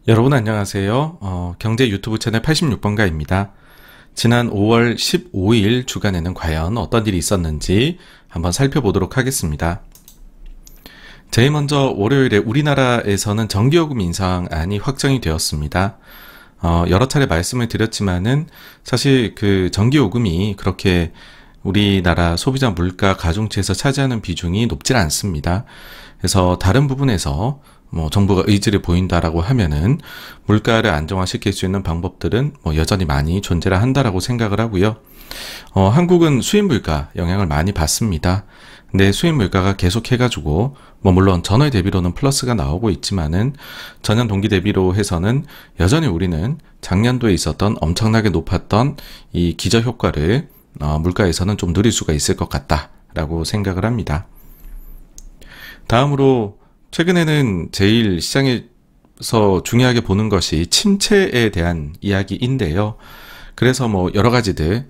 여러분 안녕하세요. 경제 유튜브 채널 86번가입니다. 지난 5월 15일 주간에는 과연 어떤 일이 있었는지 한번 살펴보도록 하겠습니다. 제일 먼저 월요일에 우리나라에서는 전기요금 인상안이 확정이 되었습니다. 여러 차례 말씀을 드렸지만은 사실 그 전기요금이 그렇게 우리나라 소비자 물가 가중치에서 차지하는 비중이 높질 않습니다. 그래서 다른 부분에서 정부가 의지를 보인다라고 하면은 물가를 안정화시킬 수 있는 방법들은 여전히 많이 존재를 한다라고 생각을 하고요. 한국은 수입 물가 영향을 많이 받습니다. 근데 수입 물가가 계속 해가지고 물론 전월 대비로는 플러스가 나오고 있지만은 전년 동기 대비로 해서는 여전히 우리는 작년도에 있었던 엄청나게 높았던 이 기저 효과를 물가에서는 좀 누릴 수가 있을 것 같다라고 생각을 합니다. 다음으로 최근에는 제일 시장에서 중요하게 보는 것이 침체에 대한 이야기인데요. 그래서 여러 가지들을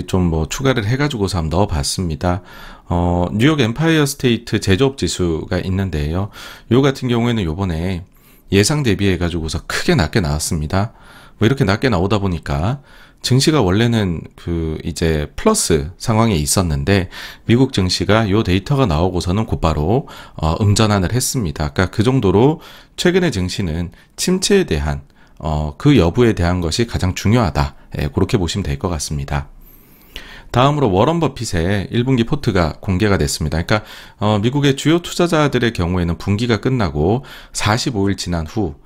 좀 추가를 해가지고서 한번 넣어봤습니다. 뉴욕 엠파이어 스테이트 제조업 지수가 있는데요. 요 같은 경우에는 요번에 예상 대비해가지고서 크게 낮게 나왔습니다. 이렇게 낮게 나오다 보니까 증시가 원래는 이제 플러스 상황에 있었는데 미국 증시가 요 데이터가 나오고서는 곧바로 음전환을 했습니다. 그러니까 그 정도로 최근의 증시는 침체에 대한 그 여부에 대한 것이 가장 중요하다. 그렇게 보시면 될 것 같습니다. 다음으로 워런 버핏의 1분기 포트가 공개가 됐습니다. 그러니까 미국의 주요 투자자들의 경우에는 분기가 끝나고 45일 지난 후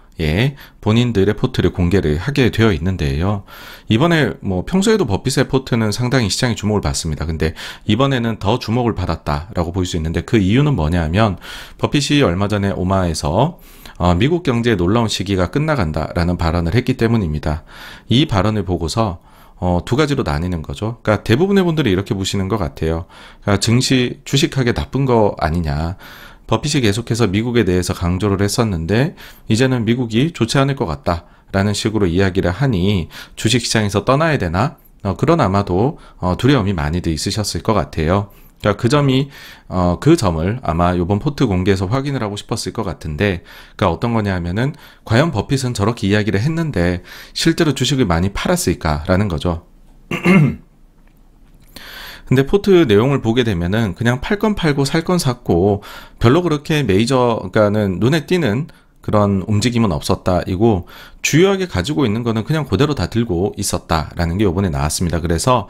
본인들의 포트를 공개를 하게 되어 있는데요. 이번에 평소에도 버핏의 포트는 상당히 시장이 주목을 받습니다. 근데 이번에는 더 주목을 받았다라고 볼 수 있는데 그 이유는 뭐냐면 버핏이 얼마 전에 오마에서 미국 경제의 놀라운 시기가 끝나간다라는 발언을 했기 때문입니다. 이 발언을 보고서 두 가지로 나뉘는 거죠. 그러니까 대부분의 분들이 이렇게 보시는 것 같아요. 그러니까 증시 주식하게 나쁜 거 아니냐. 버핏이 계속해서 미국에 대해서 강조를 했었는데 이제는 미국이 좋지 않을 것 같다라는 식으로 이야기를 하니 주식시장에서 떠나야 되나? 그런 아마도 두려움이 많이들 있으셨을 것 같아요. 그러니까 그 점을 아마 이번 포트 공개에서 확인을 하고 싶었을 것 같은데, 그러니까 어떤 거냐 하면은 과연 버핏은 저렇게 이야기를 했는데 실제로 주식을 많이 팔았을까라는 거죠. 근데 포트 내용을 보게 되면은 그냥 팔 건 팔고 살 건 샀고 별로 그렇게 그러니까는 눈에 띄는 그런 움직임은 없었다. 이고 주요하게 가지고 있는 거는 그냥 그대로 다 들고 있었다라는 게 이번에 나왔습니다. 그래서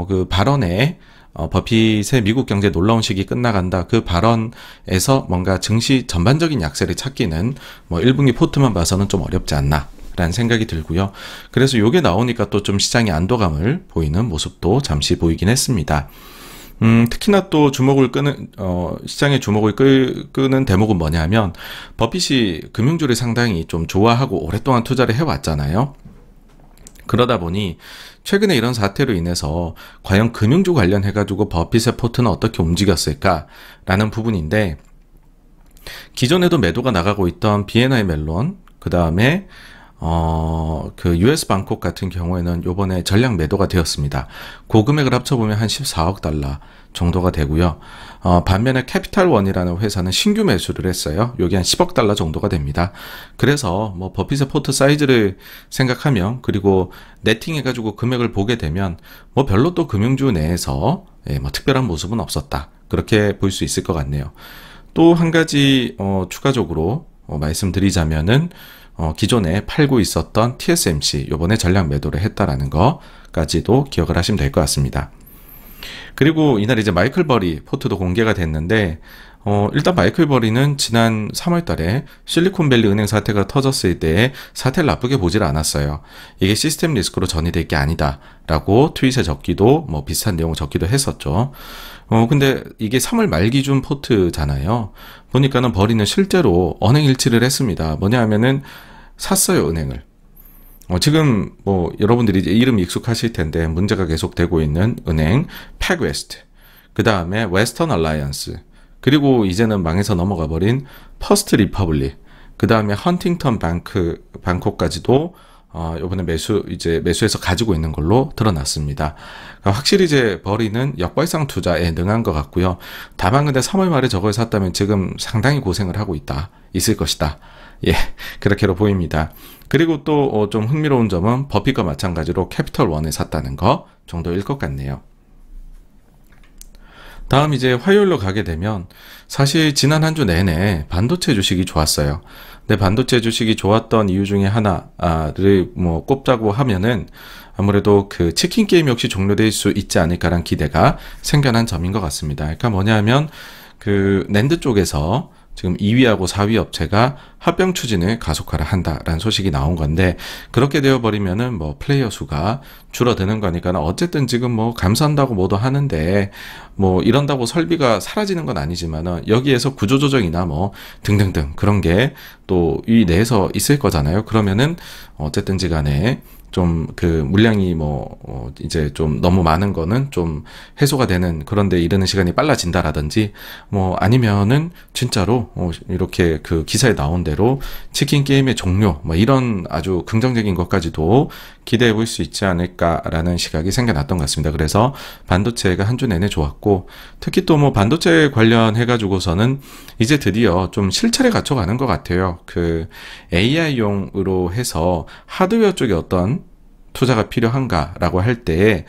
그 발언에 버핏의 미국 경제 놀라운 시기 끝나간다. 그 발언에서 뭔가 증시 전반적인 약세를 찾기는 1분기 포트만 봐서는 좀 어렵지 않나. 라는 생각이 들고요. 그래서 요게 나오니까 또 좀 시장의 안도감을 보이는 모습도 잠시 보이긴 했습니다. 특히나 또 시장의 주목을 끄는 대목은 뭐냐면 버핏이 금융주를 상당히 좀 좋아하고 오랫동안 투자를 해왔잖아요. 그러다 보니 최근에 이런 사태로 인해서 과연 금융주 관련해가지고 버핏의 포트는 어떻게 움직였을까라는 부분인데 기존에도 매도가 나가고 있던 BNI 멜론, 그 다음에 US 방콕 같은 경우에는 요번에 전량 매도가 되었습니다. 그 금액을 합쳐보면 한 14억 달러 정도가 되고요. 반면에 캐피탈원이라는 회사는 신규 매수를 했어요. 요게 한 10억 달러 정도가 됩니다. 그래서 버핏의 포트 사이즈를 생각하면 그리고 네팅해가지고 금액을 보게 되면 별로 또 금융주 내에서 특별한 모습은 없었다. 그렇게 볼 수 있을 것 같네요. 또 한 가지 추가적으로 말씀드리자면은 기존에 팔고 있었던 TSMC 요번에 전량 매도를 했다라는 거까지도 기억을 하시면 될 것 같습니다. 그리고 이날 이제 마이클 버리 포트도 공개가 됐는데 일단 마이클 버리는 지난 3월 달에 실리콘밸리 은행 사태가 터졌을 때 사태를 나쁘게 보질 않았어요. 이게 시스템 리스크로 전이될 게 아니다 라고 트윗에 적기도 비슷한 내용을 적기도 했었죠. 근데 이게 3월 말 기준 포트잖아요. 보니까는 버리는 실제로 언행 일치를 했습니다. 뭐냐 하면은 샀어요, 은행을. 지금 여러분들이 이제 이름 익숙하실 텐데 문제가 계속되고 있는 은행 팩웨스트, 그 다음에 웨스턴 얼라이언스, 그리고 이제는 망해서 넘어가 버린 퍼스트 리퍼블릭, 그 다음에 헌팅턴 방콕까지도 요번에 매수해서 가지고 있는 걸로 드러났습니다. 확실히 이제 버리는 역발상 투자에 능한 것 같고요. 다만 근데 3월 말에 저걸 샀다면 지금 상당히 고생을 하고 있을 것이다. 예, 그렇게로 보입니다. 그리고 또 좀 흥미로운 점은 버핏과 마찬가지로 캐피털 1에 샀다는 거 정도일 것 같네요. 다음 이제 화요일로 가게 되면 사실 지난 한 주 내내 반도체 주식이 좋았어요. 근데 반도체 주식이 좋았던 이유 중에 하나를 뭐 꼽자고 하면은 아무래도 그 치킨 게임 역시 종료될 수 있지 않을까라는 기대가 생겨난 점인 것 같습니다. 그러니까 뭐냐면 그 낸드 쪽에서 지금 2위하고 4위 업체가 합병 추진을 가속화를 한다라는 소식이 나온 건데, 그렇게 되어버리면은 뭐 플레이어 수가 줄어드는 거니까 어쨌든 지금 뭐 감산한다고 뭐도 하는데 뭐 이런다고 설비가 사라지는 건 아니지만은 여기에서 구조조정이나 뭐 등등등 그런 게 또 이 내에서 있을 거잖아요. 그러면은 어쨌든지 간에 좀 그 물량이 이제 좀 너무 많은 거는 좀 해소가 되는, 그런데 이르는 시간이 빨라진다라든지 뭐 아니면은 진짜로 이렇게 그 기사에 나온 대로 치킨 게임의 종료 뭐 이런 아주 긍정적인 것까지도 기대해 볼 수 있지 않을까라는 시각이 생겨났던 것 같습니다. 그래서 반도체가 한 주 내내 좋았고, 특히 또 뭐 반도체 관련해 가지고서는 이제 드디어 좀 실체를 갖춰가는 것 같아요. 그 AI용으로 해서 하드웨어 쪽에 어떤 투자가 필요한가라고 할 때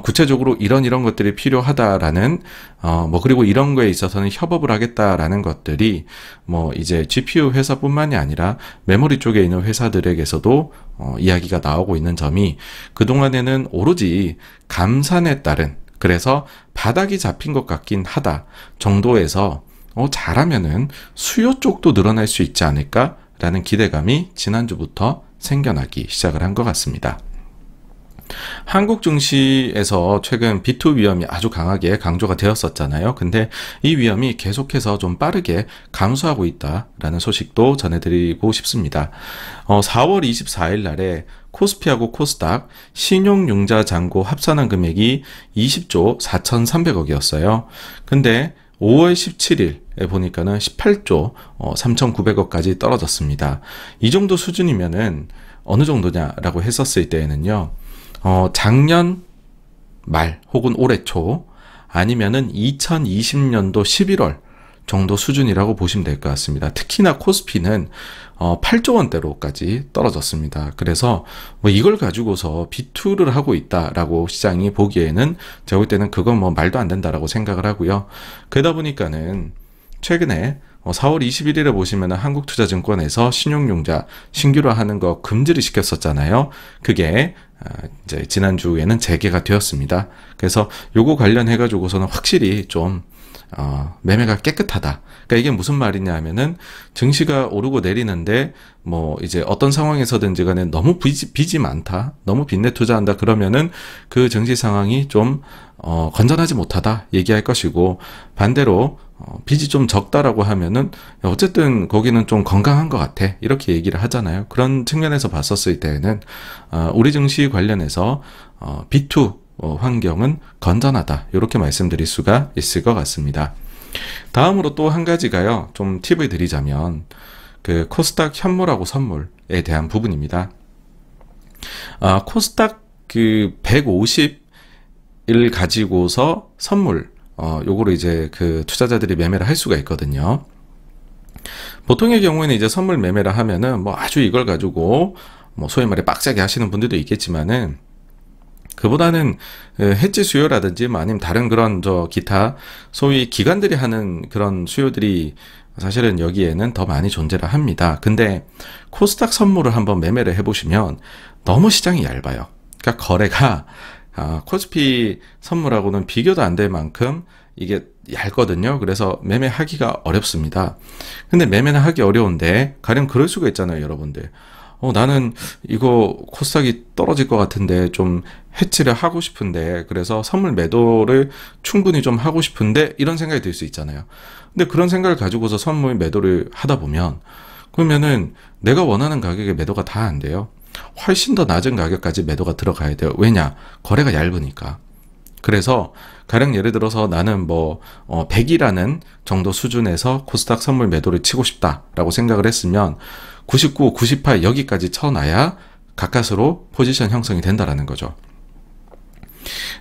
구체적으로 이런 것들이 필요하다라는 뭐 그리고 이런 거에 있어서는 협업을 하겠다라는 것들이 뭐 이제 GPU 회사뿐만이 아니라 메모리 쪽에 있는 회사들에게서도 이야기가 나오고 있는 점이, 그동안에는 오로지 감산에 따른, 그래서 바닥이 잡힌 것 같긴 하다 정도에서 잘하면은 수요 쪽도 늘어날 수 있지 않을까라는 기대감이 지난주부터 생겨나기 시작을 한 것 같습니다. 한국 증시에서 최근 B2 위험이 아주 강하게 강조가 되었었잖아요. 근데 이 위험이 계속해서 좀 빠르게 감소하고 있다라는 소식도 전해드리고 싶습니다. 4월 24일 날에 코스피하고 코스닥 신용융자 잔고 합산한 금액이 20조 4,300억이었어요. 근데 5월 17일에 보니까는 18조 3,900억까지 떨어졌습니다. 이 정도 수준이면은 어느 정도냐라고 했었을 때에는요, 작년 말 혹은 올해 초 아니면은 2020년도 11월 정도 수준이라고 보시면 될 것 같습니다. 특히나 코스피는 8조 원대로까지 떨어졌습니다. 그래서 뭐 이걸 가지고서 B2를 하고 있다라고 시장이 보기에는 제가 볼 때는 그건 뭐 말도 안 된다라고 생각을 하고요. 그러다 보니까는 최근에 4월 21일에 보시면 한국투자증권에서 신용융자 신규화하는 거 금지를 시켰었잖아요. 그게 이제 지난주에는 재개가 되었습니다. 그래서 요거 관련해 가지고서는 확실히 좀 매매가 깨끗하다. 그러니까 이게 무슨 말이냐 하면은 증시가 오르고 내리는데 뭐 이제 어떤 상황에서든지 간에 너무 빚이 많다, 너무 빚내 투자한다 그러면은 그 증시 상황이 좀 건전하지 못하다 얘기할 것이고, 반대로 빚이 좀 적다라고 하면은 어쨌든 거기는 좀 건강한 것 같아 이렇게 얘기를 하잖아요. 그런 측면에서 봤었을 때에는 우리 증시 관련해서 B2 환경은 건전하다 이렇게 말씀드릴 수가 있을 것 같습니다. 다음으로 또 한 가지가요, 좀 팁을 드리자면 그 코스닥 현물하고 선물에 대한 부분입니다. 코스닥 그 150을 가지고서 선물 요거를 이제 그 투자자들이 매매를 할 수가 있거든요. 보통의 경우에는 이제 선물 매매를 하면은 뭐 아주 이걸 가지고 뭐 소위 말해 빡세게 하시는 분들도 있겠지만은, 그보다는 해지 수요라든지 뭐 아니면 다른 그런 기타 소위 기관들이 하는 그런 수요들이 사실은 여기에는 더 많이 존재를 합니다. 근데 코스닥 선물을 한번 매매를 해보시면 너무 시장이 얇아요. 그러니까 거래가 코스피 선물하고는 비교도 안 될 만큼 이게 얇거든요. 그래서 매매하기가 어렵습니다. 근데 매매는 하기 어려운데 가령 그럴 수가 있잖아요, 여러분들. 나는 이거 코스닥이 떨어질 것 같은데 좀 해치를 하고 싶은데, 그래서 선물 매도를 충분히 좀 하고 싶은데 이런 생각이 들 수 있잖아요. 근데 그런 생각을 가지고서 선물 매도를 하다 보면 그러면은 내가 원하는 가격에 매도가 다 안 돼요. 훨씬 더 낮은 가격까지 매도가 들어가야 돼요. 왜냐? 거래가 얇으니까. 그래서 가령 예를 들어서 나는 뭐 100이라는 정도 수준에서 코스닥 선물 매도를 치고 싶다라고 생각을 했으면 99, 98 여기까지 쳐놔야 가까스로 포지션 형성이 된다라는 거죠.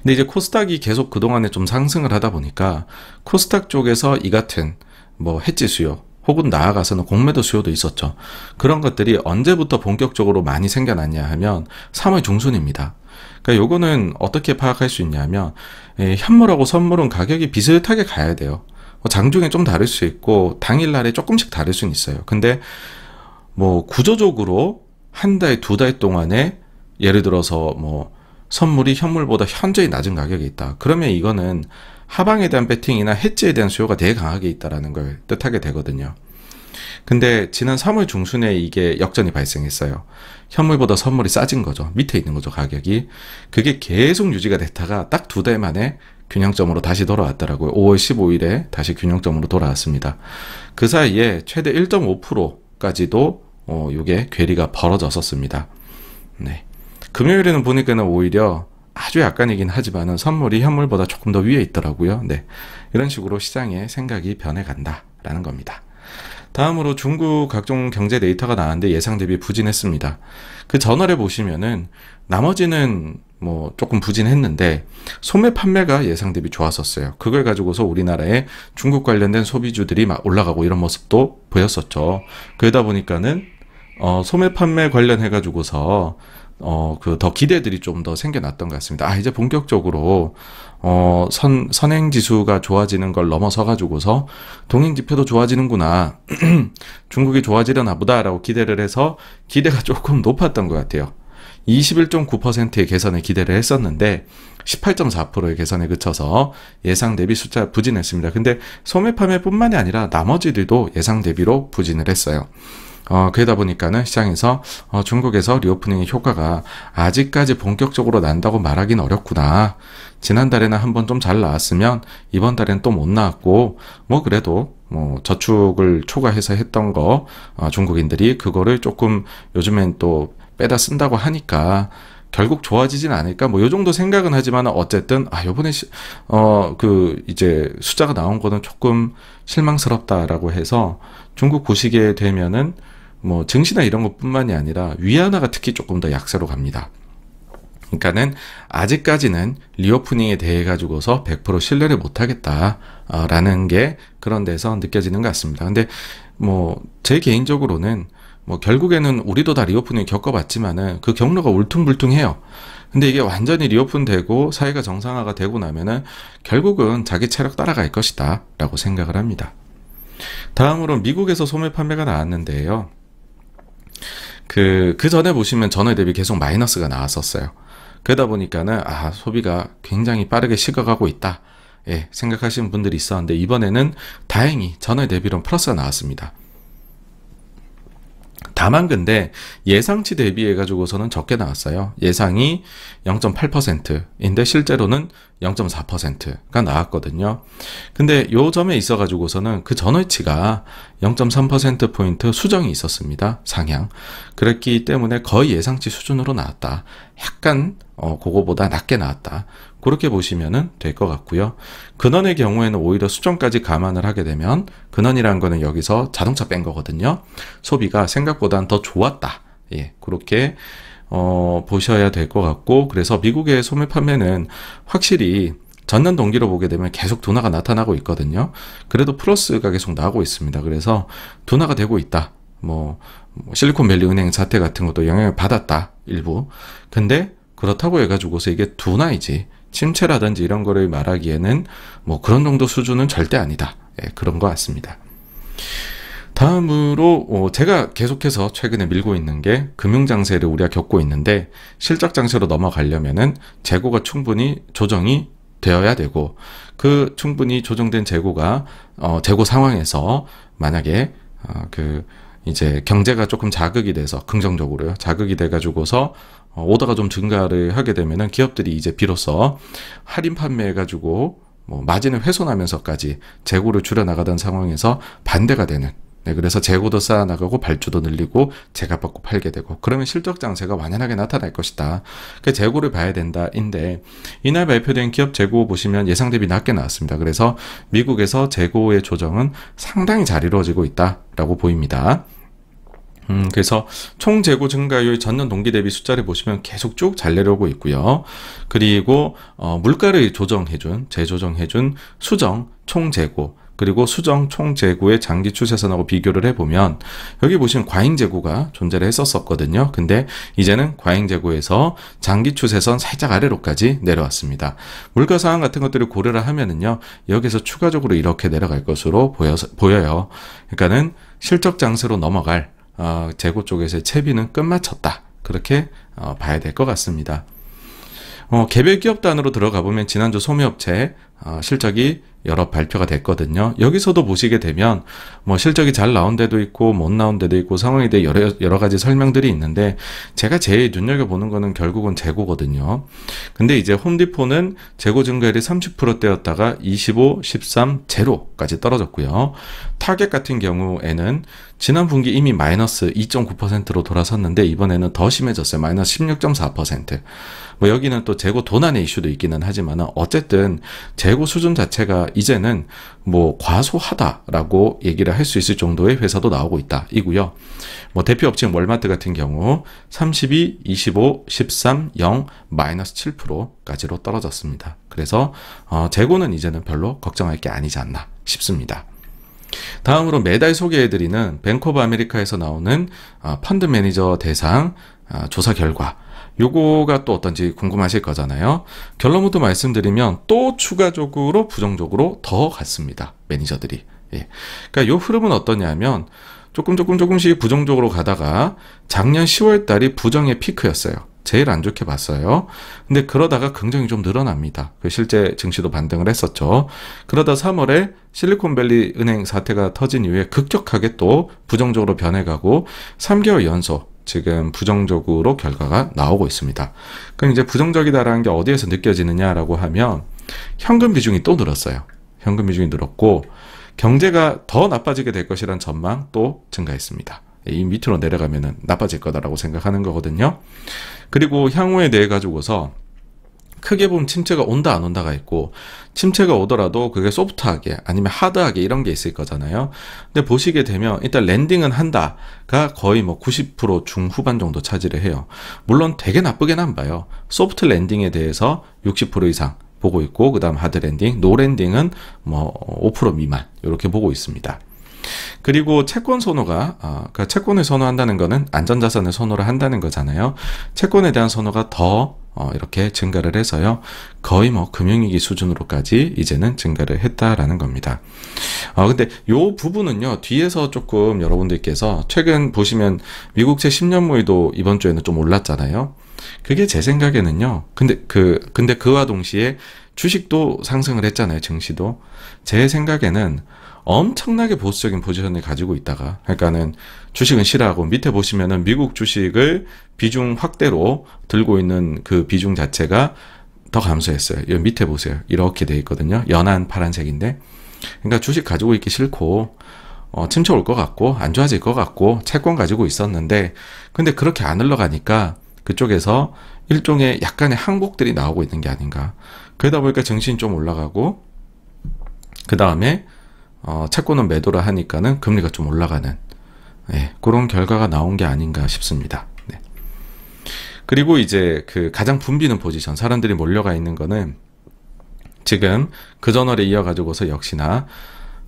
근데 이제 코스닥이 계속 그동안에 좀 상승을 하다 보니까 코스닥 쪽에서 이 같은 뭐 해지 수요 혹은 나아가서는 공매도 수요도 있었죠. 그런 것들이 언제부터 본격적으로 많이 생겨났냐 하면 3월 중순입니다. 그러니까 요거는 어떻게 파악할 수 있냐면 현물하고 선물은 가격이 비슷하게 가야 돼요. 장중에 좀 다를 수 있고 당일날에 조금씩 다를 수는 있어요. 근데 뭐 구조적으로 한 달, 두 달 동안에 예를 들어서 뭐 선물이 현물보다 현저히 낮은 가격이 있다. 그러면 이거는 하방에 대한 배팅이나 해지에 대한 수요가 되게 강하게 있다라는 걸 뜻하게 되거든요. 근데 지난 3월 중순에 이게 역전이 발생했어요. 현물보다 선물이 싸진 거죠. 밑에 있는 거죠, 가격이. 그게 계속 유지가 됐다가 딱 두 달 만에 균형점으로 다시 돌아왔더라고요. 5월 15일에 다시 균형점으로 돌아왔습니다. 그 사이에 최대 1.5%까지도 요게 괴리가 벌어졌었습니다. 네. 금요일에는 보니까는 오히려 아주 약간이긴 하지만은 선물이 현물보다 조금 더 위에 있더라고요. 네. 이런 식으로 시장의 생각이 변해간다라는 겁니다. 다음으로 중국 각종 경제 데이터가 나왔는데 예상 대비 부진했습니다. 그 전월에 보시면은 나머지는 뭐 조금 부진했는데 소매 판매가 예상 대비 좋았었어요. 그걸 가지고서 우리나라의 중국 관련된 소비주들이 막 올라가고 이런 모습도 보였었죠. 그러다 보니까는 소매 판매 관련해 가지고서 더 기대들이 좀 더 생겨났던 것 같습니다. 이제 본격적으로, 선행지수가 좋아지는 걸 넘어서 가지고서 동행지표도 좋아지는구나. 중국이 좋아지려나 보다라고 기대를 해서 기대가 조금 높았던 것 같아요. 21.9%의 개선을 기대를 했었는데 18.4%의 개선에 그쳐서 예상 대비 숫자 부진했습니다. 근데 소매 판매뿐만이 아니라 나머지들도 예상 대비로 부진을 했어요. 그러다 보니까는 시장에서 중국에서 리오프닝의 효과가 아직까지 본격적으로 난다고 말하기는 어렵구나. 지난달에는 한번 좀 잘 나왔으면 이번 달엔 또 못 나왔고 뭐 그래도 뭐 저축을 초과해서 했던 거 중국인들이 그거를 조금 요즘엔 또 빼다 쓴다고 하니까 결국 좋아지진 않을까 뭐 요 정도 생각은 하지만 어쨌든 요번에 이제 숫자가 나온 거는 조금 실망스럽다라고 해서 중국 보시게 되면은 뭐 증시나 이런 것뿐만이 아니라 위안화가 특히 조금 더 약세로 갑니다. 그러니까는 아직까지는 리오프닝에 대해 가지고서 100% 신뢰를 못 하겠다라는 게 그런 데서 느껴지는 것 같습니다. 근데 뭐 제 개인적으로는 뭐 결국에는 우리도 다 리오프닝 겪어봤지만은 그 경로가 울퉁불퉁해요. 근데 이게 완전히 리오픈되고 사회가 정상화가 되고 나면은 결국은 자기 체력 따라갈 것이다 라고 생각을 합니다. 다음으로 미국에서 소매 판매가 나왔는데요. 그 전에 보시면 전월 대비 계속 마이너스가 나왔었어요. 그러다 보니까는 소비가 굉장히 빠르게 식어가고 있다. 생각하시는 분들이 있었는데 이번에는 다행히 전월 대비로 플러스가 나왔습니다. 다만 근데 예상치 대비해 가지고서는 적게 나왔어요. 예상이 0.8%인데 실제로는 0.4%가 나왔거든요. 근데 요 점에 있어 가지고서는 그 전월치가 0.3%포인트 수정이 있었습니다. 상향. 그랬기 때문에 거의 예상치 수준으로 나왔다. 약간 그거보다 낮게 나왔다. 그렇게 보시면은 될 것 같고요. 근원의 경우에는 오히려 수정까지 감안을 하게 되면 근원이라는 거는 여기서 자동차 뺀 거거든요. 소비가 생각보다는 더 좋았다. 그렇게 보셔야 될 것 같고 그래서 미국의 소매 판매는 확실히 전년 동기로 보게 되면 계속 둔화가 나타나고 있거든요. 그래도 플러스가 계속 나오고 있습니다. 그래서 둔화가 되고 있다. 뭐 실리콘밸리 은행 사태 같은 것도 영향을 받았다. 일부. 근데 그렇다고 해가지고서 이게 둔화이지 침체라든지 이런 거를 말하기에는 뭐 그런 정도 수준은 절대 아니다. 그런 것 같습니다. 다음으로 제가 계속해서 최근에 밀고 있는 게 금융장세를 우리가 겪고 있는데 실적장세로 넘어가려면은 재고가 충분히 조정이 되어야 되고 그 충분히 조정된 재고가 재고 상황에서 만약에 이제 경제가 조금 자극이 돼서 긍정적으로요. 자극이 돼 가지고서 오더가 좀 증가를 하게 되면은 기업들이 이제 비로소 할인 판매해 가지고 뭐 마진을 훼손하면서까지 재고를 줄여 나가던 상황에서 반대가 되는 그래서 재고도 쌓아나가고 발주도 늘리고 제값 받고 팔게 되고 그러면 실적 장세가 완연하게 나타날 것이다. 그 재고를 봐야 된다인데 이날 발표된 기업 재고 보시면 예상 대비 낮게 나왔습니다. 그래서 미국에서 재고의 조정은 상당히 잘 이루어지고 있다라고 보입니다. 그래서 총 재고 증가율 전년 동기 대비 숫자를 보시면 계속 쭉 잘 내려오고 있고요. 그리고 물가를 재조정해준 수정 총 재고 그리고 수정 총재고의 장기 추세선하고 비교를 해보면 여기 보시면 과잉재고가 존재를 했었거든요. 근데 이제는 과잉재고에서 장기 추세선 살짝 아래로까지 내려왔습니다. 물가 상황 같은 것들을 고려를 하면은요, 여기서 추가적으로 이렇게 내려갈 것으로 보여요. 그러니까는 실적 장세로 넘어갈 재고 쪽에서의 채비는 끝마쳤다. 그렇게 봐야 될 것 같습니다. 개별 기업 단으로 들어가 보면 지난주 소매업체 실적이 여러 발표가 됐거든요. 여기서도 보시게 되면 뭐 실적이 잘 나온 데도 있고 못 나온 데도 있고 상황에 대해 여러 가지 설명들이 있는데, 제가 제일 눈여겨보는 거는 결국은 재고거든요. 근데 이제 홈디포는 재고 증가율이 30%대였다가 25, 13, 제로까지 떨어졌고요. 타겟 같은 경우에는 지난 분기 이미 마이너스 2.9%로 돌아섰는데 이번에는 더 심해졌어요. 마이너스 16.4%. 뭐 여기는 또 재고 도난의 이슈도 있기는 하지만 어쨌든 재고 수준 자체가 이제는 뭐 과소하다라고 얘기를 할 수 있을 정도의 회사도 나오고 있다 이고요. 뭐 대표 업체인 월마트 같은 경우 32, 25, 13, 0, 마이너스 7%까지로 떨어졌습니다. 그래서 재고는 이제는 별로 걱정할 게 아니지 않나 싶습니다. 다음으로 매달 소개해드리는 뱅크 오브 아메리카에서 나오는 펀드 매니저 대상 조사 결과, 요거가 또 어떤지 궁금하실 거잖아요. 결론부터 말씀드리면 또 추가적으로 부정적으로 더 갔습니다. 매니저들이. 예. 그러니까 요 흐름은 어떠냐면 조금씩 부정적으로 가다가 작년 10월 달이 부정의 피크였어요. 제일 안 좋게 봤어요. 근데 그러다가 긍정이 좀 늘어납니다. 실제 증시도 반등을 했었죠. 그러다 3월에 실리콘밸리 은행 사태가 터진 이후에 급격하게 또 부정적으로 변해가고 3개월 연속 지금 부정적으로 결과가 나오고 있습니다. 그럼 이제 부정적이다라는 게 어디에서 느껴지느냐라고 하면 현금 비중이 또 늘었어요. 현금 비중이 늘었고 경제가 더 나빠지게 될 것이라는 전망 또 증가했습니다. 이 밑으로 내려가면은 나빠질 거다라고 생각하는 거거든요. 그리고 향후에 대해 가지고서 크게 보면 침체가 온다 안 온다가 있고, 침체가 오더라도 그게 소프트하게 아니면 하드하게 이런 게 있을 거잖아요. 근데 보시게 되면 일단 랜딩은 한다가 거의 뭐 90% 중후반 정도 차지를 해요. 물론 되게 나쁘게는 안 봐요. 소프트 랜딩에 대해서 60% 이상 보고 있고, 그 다음 하드 랜딩, 노 랜딩은 뭐 5% 미만 이렇게 보고 있습니다. 그리고 채권 선호가, 그러니까 채권을 선호한다는 거는 안전자산을 선호를 한다는 거잖아요. 채권에 대한 선호가 더 이렇게 증가를 해서요. 거의 뭐 금융위기 수준으로까지 이제는 증가를 했다라는 겁니다. 근데 요 부분은요, 뒤에서 조금 여러분들께서 최근 보시면 미국채 10년물도 이번 주에는 좀 올랐잖아요. 그게 제 생각에는요. 근데 그와 동시에 주식도 상승을 했잖아요. 증시도. 제 생각에는 엄청나게 보수적인 포지션을 가지고 있다가, 그러니까는 주식은 싫어하고 밑에 보시면은 미국 주식을 비중 확대로 들고 있는 그 비중 자체가 더 감소했어요. 여기 밑에 보세요. 이렇게 돼 있거든요. 연한 파란색인데. 그러니까 주식 가지고 있기 싫고, 침체 올 것 같고, 안 좋아질 것 같고, 채권 가지고 있었는데, 근데 그렇게 안 흘러가니까 그쪽에서 일종의 약간의 항복들이 나오고 있는 게 아닌가. 그러다 보니까 증시는 좀 올라가고, 그 다음에 채권은 매도를 하니까는 금리가 좀 올라가는, 그런 결과가 나온 게 아닌가 싶습니다. 네. 그리고 이제 그 가장 붐비는 포지션, 사람들이 몰려가 있는 거는 지금 그 전월에 이어가지고서 역시나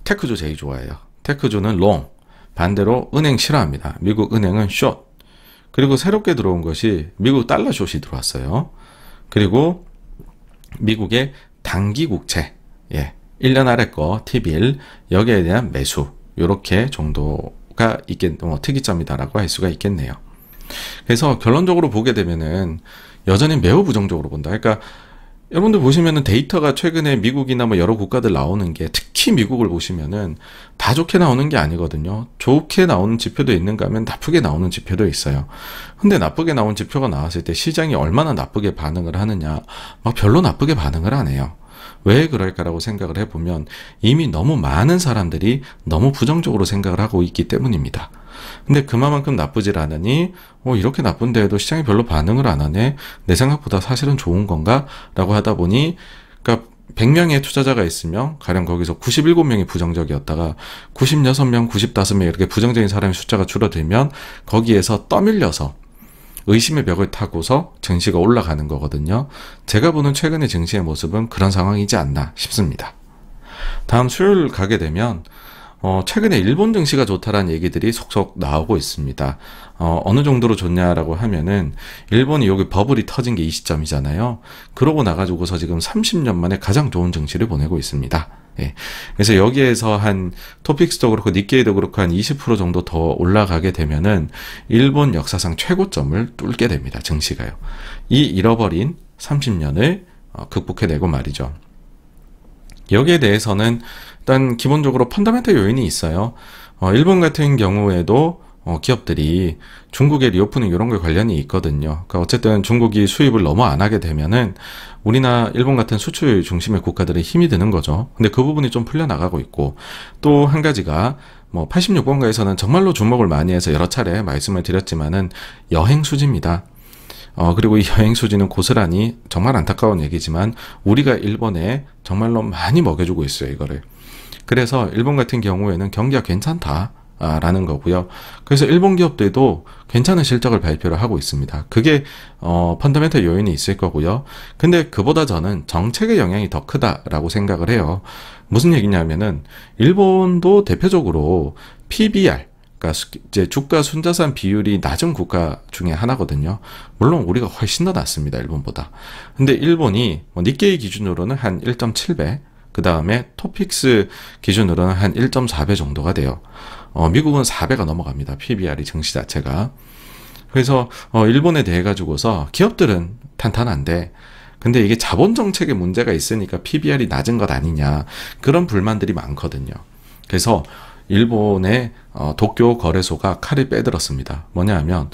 테크주 제일 좋아해요. 테크주는 롱, 반대로 은행 싫어합니다. 미국 은행은 숏. 그리고 새롭게 들어온 것이 미국 달러 숏이 들어왔어요. 그리고 미국의 단기 국채, 1년 아래 거 T-bill, 여기에 대한 매수, 요렇게 정도가 특이점이다라고 할 수가 있겠네요. 그래서 결론적으로 보게 되면은 여전히 매우 부정적으로 본다. 그러니까 여러분들 보시면은 데이터가 최근에 미국이나 뭐 여러 국가들 나오는 게, 특히 미국을 보시면은 다 좋게 나오는 게 아니거든요. 좋게 나오는 지표도 있는가 하면 나쁘게 나오는 지표도 있어요. 근데 나쁘게 나온 지표가 나왔을 때 시장이 얼마나 나쁘게 반응을 하느냐, 막 별로 나쁘게 반응을 안 해요. 왜 그럴까라고 생각을 해보면 이미 너무 많은 사람들이 너무 부정적으로 생각을 하고 있기 때문입니다. 근데 그만큼 나쁘질 않으니 이렇게 나쁜데도 시장이 별로 반응을 안 하네, 내 생각보다 사실은 좋은 건가? 라고 하다 보니, 그러니까 100명의 투자자가 있으면 가령 거기서 97명이 부정적이었다가 96명, 95명 이렇게 부정적인 사람의 숫자가 줄어들면 거기에서 떠밀려서 의심의 벽을 타고서 증시가 올라가는 거거든요. 제가 보는 최근의 증시의 모습은 그런 상황이지 않나 싶습니다. 다음 수요일 가게 되면 최근에 일본 증시가 좋다라는 얘기들이 속속 나오고 있습니다. 어느 정도로 좋냐라고 하면은 일본이 여기 버블이 터진 게 이 시점이잖아요. 그러고 나가지고서 지금 30년 만에 가장 좋은 증시를 보내고 있습니다. 예. 그래서 여기에서 한 토픽스도 그렇고 니케이도 그렇고 한 20% 정도 더 올라가게 되면은 일본 역사상 최고점을 뚫게 됩니다. 증시가요. 이 잃어버린 30년을 극복해내고 말이죠. 여기에 대해서는 일단 기본적으로 펀더멘털 요인이 있어요. 일본 같은 경우에도 기업들이 중국의 리오프닝 이런 거 관련이 있거든요. 그러니까 어쨌든 중국이 수입을 너무 안 하게 되면은 우리나 일본 같은 수출 중심의 국가들의 힘이 드는 거죠. 근데 그 부분이 좀 풀려나가고 있고, 또 한 가지가 86번가에서는 정말로 주목을 많이 해서 여러 차례 말씀을 드렸지만은 여행 수지입니다. 그리고 이 여행 수지는 고스란히 정말 안타까운 얘기지만 우리가 일본에 정말로 많이 먹여주고 있어요, 이거를. 그래서 일본 같은 경우에는 경기가 괜찮다라는 거고요. 그래서 일본 기업들도 괜찮은 실적을 발표를 하고 있습니다. 그게 펀더멘털 요인이 있을 거고요. 근데 그보다 저는 정책의 영향이 더 크다라고 생각을 해요. 무슨 얘기냐면은 일본도 대표적으로 PBR, 그러니까 이제 주가 순자산 비율이 낮은 국가 중에 하나거든요. 물론 우리가 훨씬 더 낮습니다, 일본보다. 근데 일본이 니케이 기준으로는 한 1.7배, 그 다음에 토픽스 기준으로는 한 1.4배 정도가 돼요. 미국은 4배가 넘어갑니다, PBR이 증시 자체가. 그래서 일본에 대해 가지고서 기업들은 탄탄한데, 근데 이게 자본 정책에 문제가 있으니까 PBR이 낮은 것 아니냐, 그런 불만들이 많거든요. 그래서 일본의 도쿄 거래소가 칼을 빼들었습니다. 뭐냐 하면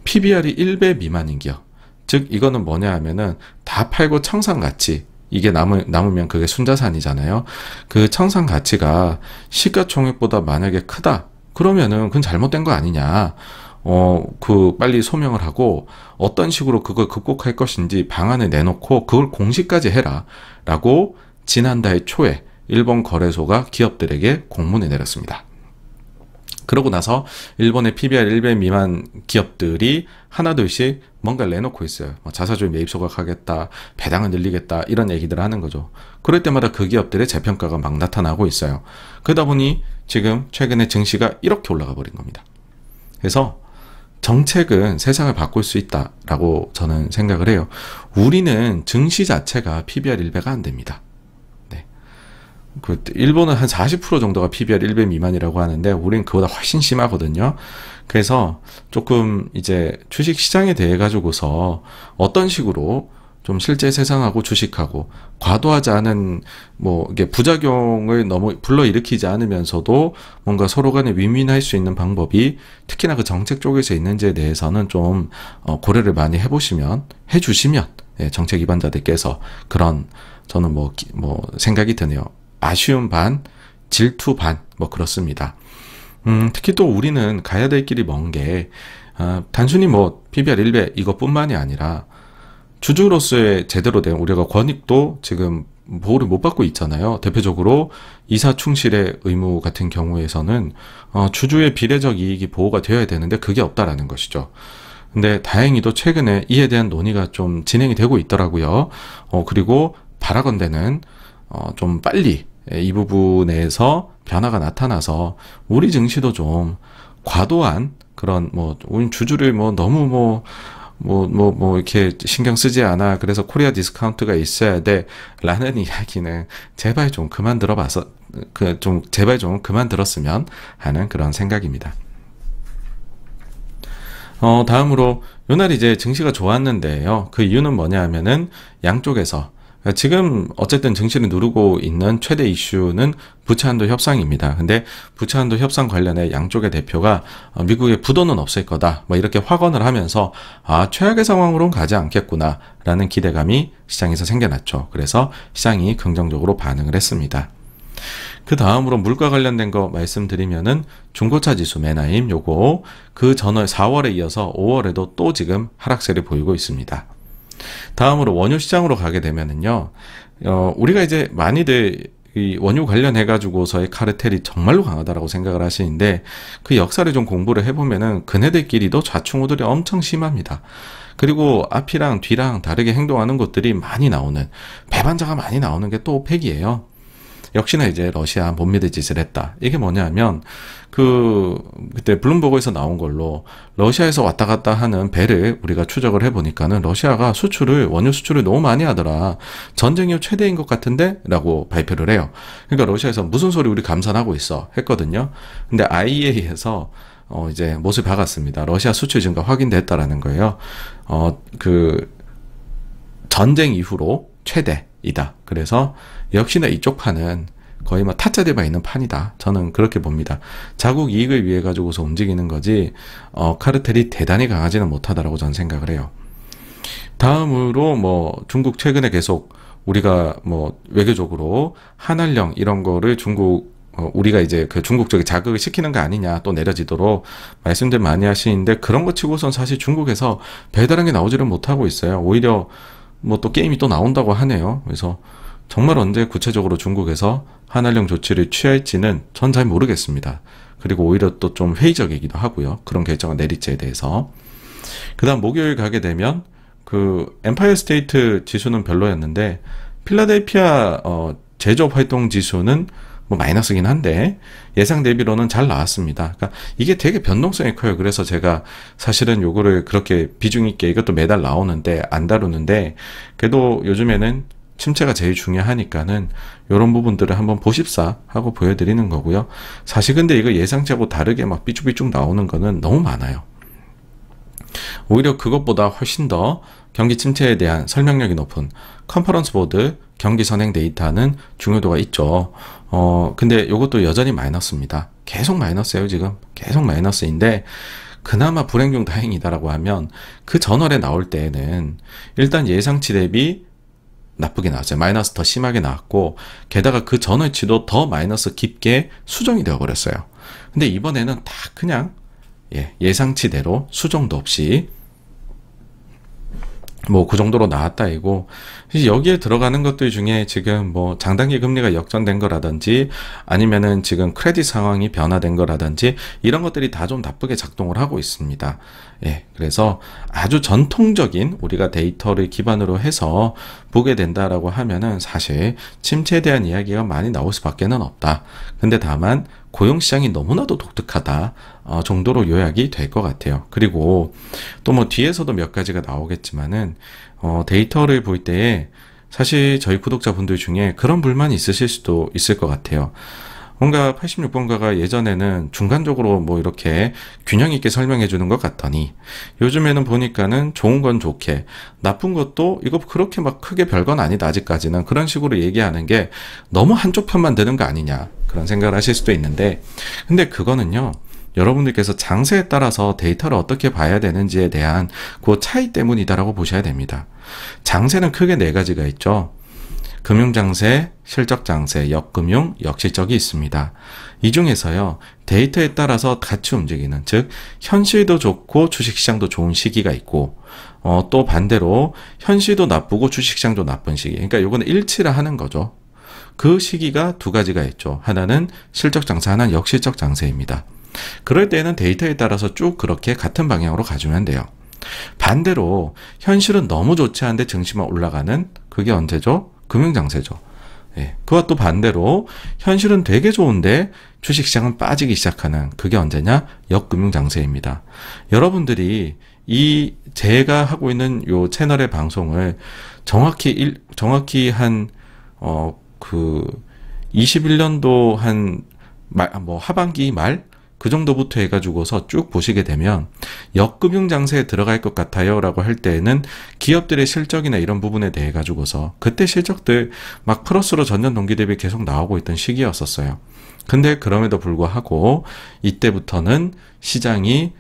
PBR이 1배 미만인 기업, 즉 이거는 뭐냐 하면은 다 팔고 청산 가치, 이게 남으면 그게 순자산이잖아요. 그 청산 가치가 시가총액보다 만약에 크다, 그러면은 그건 잘못된 거 아니냐, 빨리 소명을 하고 어떤 식으로 그걸 극복할 것인지 방안을 내놓고 그걸 공시까지 해라 라고 지난달 초에 일본 거래소가 기업들에게 공문을 내렸습니다. 그러고 나서 일본의 PBR 1배 미만 기업들이 하나둘씩 뭔가를 내놓고 있어요. 자사주의 매입 소각하겠다, 배당을 늘리겠다, 이런 얘기들을 하는 거죠. 그럴 때마다 그 기업들의 재평가가 막 나타나고 있어요. 그러다 보니 지금 최근에 증시가 이렇게 올라가 버린 겁니다. 그래서 정책은 세상을 바꿀 수 있다라고 저는 생각을 해요. 우리는 증시 자체가 PBR 1배가 안 됩니다. 일본은 한 40% 정도가 PBR 1배 미만이라고 하는데 우린 그보다 훨씬 심하거든요. 그래서 조금 이제 주식 시장에 대해 가지고서 어떤 식으로 좀 실제 세상하고 주식하고 과도하지 않은 이게 부작용을 너무 불러일으키지 않으면서도 뭔가 서로 간에 윈윈할 수 있는 방법이 특히나 그 정책 쪽에서 있는지에 대해서는 좀 고려를 많이 해주시면 정책 기반자들께서 그런 저는 생각이 드네요. 아쉬움 반, 질투 반, 그렇습니다. 특히 또 우리는 가야 될 길이 먼 게, 단순히 PBR 1배 이것뿐만이 아니라, 주주로서의 제대로 된 우리가 권익도 지금 보호를 못 받고 있잖아요. 대표적으로 이사 충실의 의무 같은 경우에서는, 주주의 비례적 이익이 보호가 되어야 되는데 그게 없다라는 것이죠. 근데 다행히도 최근에 이에 대한 논의가 좀 진행이 되고 있더라고요. 그리고 바라건대는, 좀 빨리 이 부분에서 변화가 나타나서 우리 증시도 좀 과도한 그런 우리 주주를 너무 이렇게 신경 쓰지 않아, 그래서 코리아 디스카운트가 있어야 돼 라는 이야기는 제발 좀 그만 들었으면 하는 그런 생각입니다. 다음으로 요날 이제 증시가 좋았는데요. 그 이유는 뭐냐 하면은 양쪽에서 지금 어쨌든 증시를 누르고 있는 최대 이슈는 부채한도 협상입니다. 근데 부채한도 협상 관련해 양쪽의 대표가 미국의 부도는 없을 거다, 이렇게 확언을 하면서 최악의 상황으로는 가지 않겠구나 라는 기대감이 시장에서 생겨났죠. 그래서 시장이 긍정적으로 반응을 했습니다. 그 다음으로 물가 관련된 거 말씀드리면은 중고차 지수 맨하임, 요거 그 전월 4월에 이어서 5월에도 또 지금 하락세를 보이고 있습니다. 다음으로 원유 시장으로 가게 되면은요, 우리가 이제 많이들 이 원유 관련해가지고서의 카르텔이 정말로 강하다라고 생각을 하시는데, 그 역사를 좀 공부를 해보면은 그네들끼리도 좌충우돌이 엄청 심합니다. 그리고 앞이랑 뒤랑 다르게 행동하는 것들이 많이 나오는, 배반자가 많이 나오는 게 또 오펙이에요. 역시나 이제 러시아 못 믿을 짓을 했다. 이게 뭐냐면 그때 블룸버그에서 나온 걸로 러시아에서 왔다 갔다 하는 배를 우리가 추적을 해보니까는 러시아가 원유 수출을 너무 많이 하더라. 전쟁 이후 최대인 것 같은데? 라고 발표를 해요. 그러니까 러시아에서 무슨 소리 우리 감산하고 있어 했거든요. 근데 IEA에서 이제 못을 박았습니다. 러시아 수출 증가 확인됐다라는 거예요. 전쟁 이후로 최대이다. 그래서 역시나 이쪽 판은 거의 뭐 타짜되어 있는 판이다. 저는 그렇게 봅니다. 자국 이익을 위해 가지고서 움직이는 거지 카르텔이 대단히 강하지는 못하다라고 저는 생각을 해요. 다음으로 뭐 중국 최근에 계속 우리가 뭐 외교적으로 한한령 이런 거를 우리가 이제 그 중국 쪽에 자극을 시키는 거 아니냐 또 내려지도록 말씀들 많이 하시는데 그런 거 치고선 사실 중국에서 배달한 게 나오지를 못하고 있어요. 오히려 뭐 또 게임이 또 나온다고 하네요. 그래서 정말 언제 구체적으로 중국에서 한한령 조치를 취할지는 전 잘 모르겠습니다. 그리고 오히려 또 좀 회의적이기도 하고요. 그런 결정을 내릴지에 대해서. 그 다음 목요일 가게 되면 엠파이어 스테이트 지수는 별로였는데 필라델피아 제조업 활동 지수는 뭐 마이너스긴 한데 예상 대비로는 잘 나왔습니다. 그러니까 이게 되게 변동성이 커요. 그래서 제가 사실은 요거를 그렇게 비중 있게 이것도 매달 나오는데 안 다루는데 그래도 요즘에는 침체가 제일 중요하니까는 이런 부분들을 한번 보십사 하고 보여드리는 거고요. 사실 근데 이거 예상치하고 다르게 막 삐쭉삐쭉 나오는 거는 너무 많아요. 오히려 그것보다 훨씬 더 경기 침체에 대한 설명력이 높은 컨퍼런스 보드 경기 선행 데이터는 중요도가 있죠. 근데 이것도 여전히 마이너스입니다. 계속 마이너스예요, 지금. 계속 마이너스인데 그나마 불행 중 다행이다라고 하면 그 전월에 나올 때에는 일단 예상치 대비 나쁘게 나왔어요. 마이너스 더 심하게 나왔고 게다가 그 전월치도 더 마이너스 깊게 수정이 되어버렸어요. 근데 이번에는 다 그냥 예상치대로 수정도 없이 뭐 그 정도로 나왔다 이고 여기에 들어가는 것들 중에 지금 뭐 장단기 금리가 역전된 거라든지 아니면은 지금 크레딧 상황이 변화된 거라든지 이런 것들이 다 좀 나쁘게 작동을 하고 있습니다. 그래서 아주 전통적인 우리가 데이터를 기반으로 해서 보게 된다라고 하면은 사실 침체에 대한 이야기가 많이 나올 수밖에는 없다. 근데 다만 고용시장이 너무나도 독특하다 정도로 요약이 될 것 같아요. 그리고 또 뭐 뒤에서도 몇 가지가 나오겠지만은 데이터를 볼 때에 사실 저희 구독자분들 중에 그런 불만이 있으실 수도 있을 것 같아요. 뭔가 86번가가 예전에는 중간적으로 뭐 이렇게 균형 있게 설명해 주는 것 같더니 요즘에는 보니까는 좋은 건 좋게 나쁜 것도 이거 그렇게 막 크게 별건 아니다 아직까지는 그런 식으로 얘기하는 게 너무 한쪽 편만 드는 거 아니냐 그런 생각을 하실 수도 있는데 근데 그거는요 여러분들께서 장세에 따라서 데이터를 어떻게 봐야 되는지에 대한 그 차이 때문이다라고 보셔야 됩니다. 장세는 크게 네 가지가 있죠. 금융장세, 실적장세, 역금융, 역실적이 있습니다. 이 중에서요. 데이터에 따라서 같이 움직이는 즉 현실도 좋고 주식시장도 좋은 시기가 있고 또 반대로 현실도 나쁘고 주식시장도 나쁜 시기 그러니까 요거는 일치를 하는 거죠. 그 시기가 두 가지가 있죠. 하나는 실적장세, 하나는 역실적장세입니다. 그럴 때는 데이터에 따라서 쭉 그렇게 같은 방향으로 가주면 돼요. 반대로 현실은 너무 좋지 않은데 증시만 올라가는 그게 언제죠? 금융장세죠. 그와 또 반대로 현실은 되게 좋은데 주식시장은 빠지기 시작하는 그게 언제냐? 역금융장세입니다. 여러분들이 제가 하고 있는 요 채널의 방송을 정확히 한 21년도 하반기 말 그 정도부터 해가지고서 쭉 보시게 되면 역금융장세에 들어갈 것 같아요 라고 할 때에는 기업들의 실적이나 이런 부분에 대해 가지고서 그때 실적들 막 플러스로 전년 동기 대비 계속 나오고 있던 시기였었어요. 근데 그럼에도 불구하고 이때부터는 시장이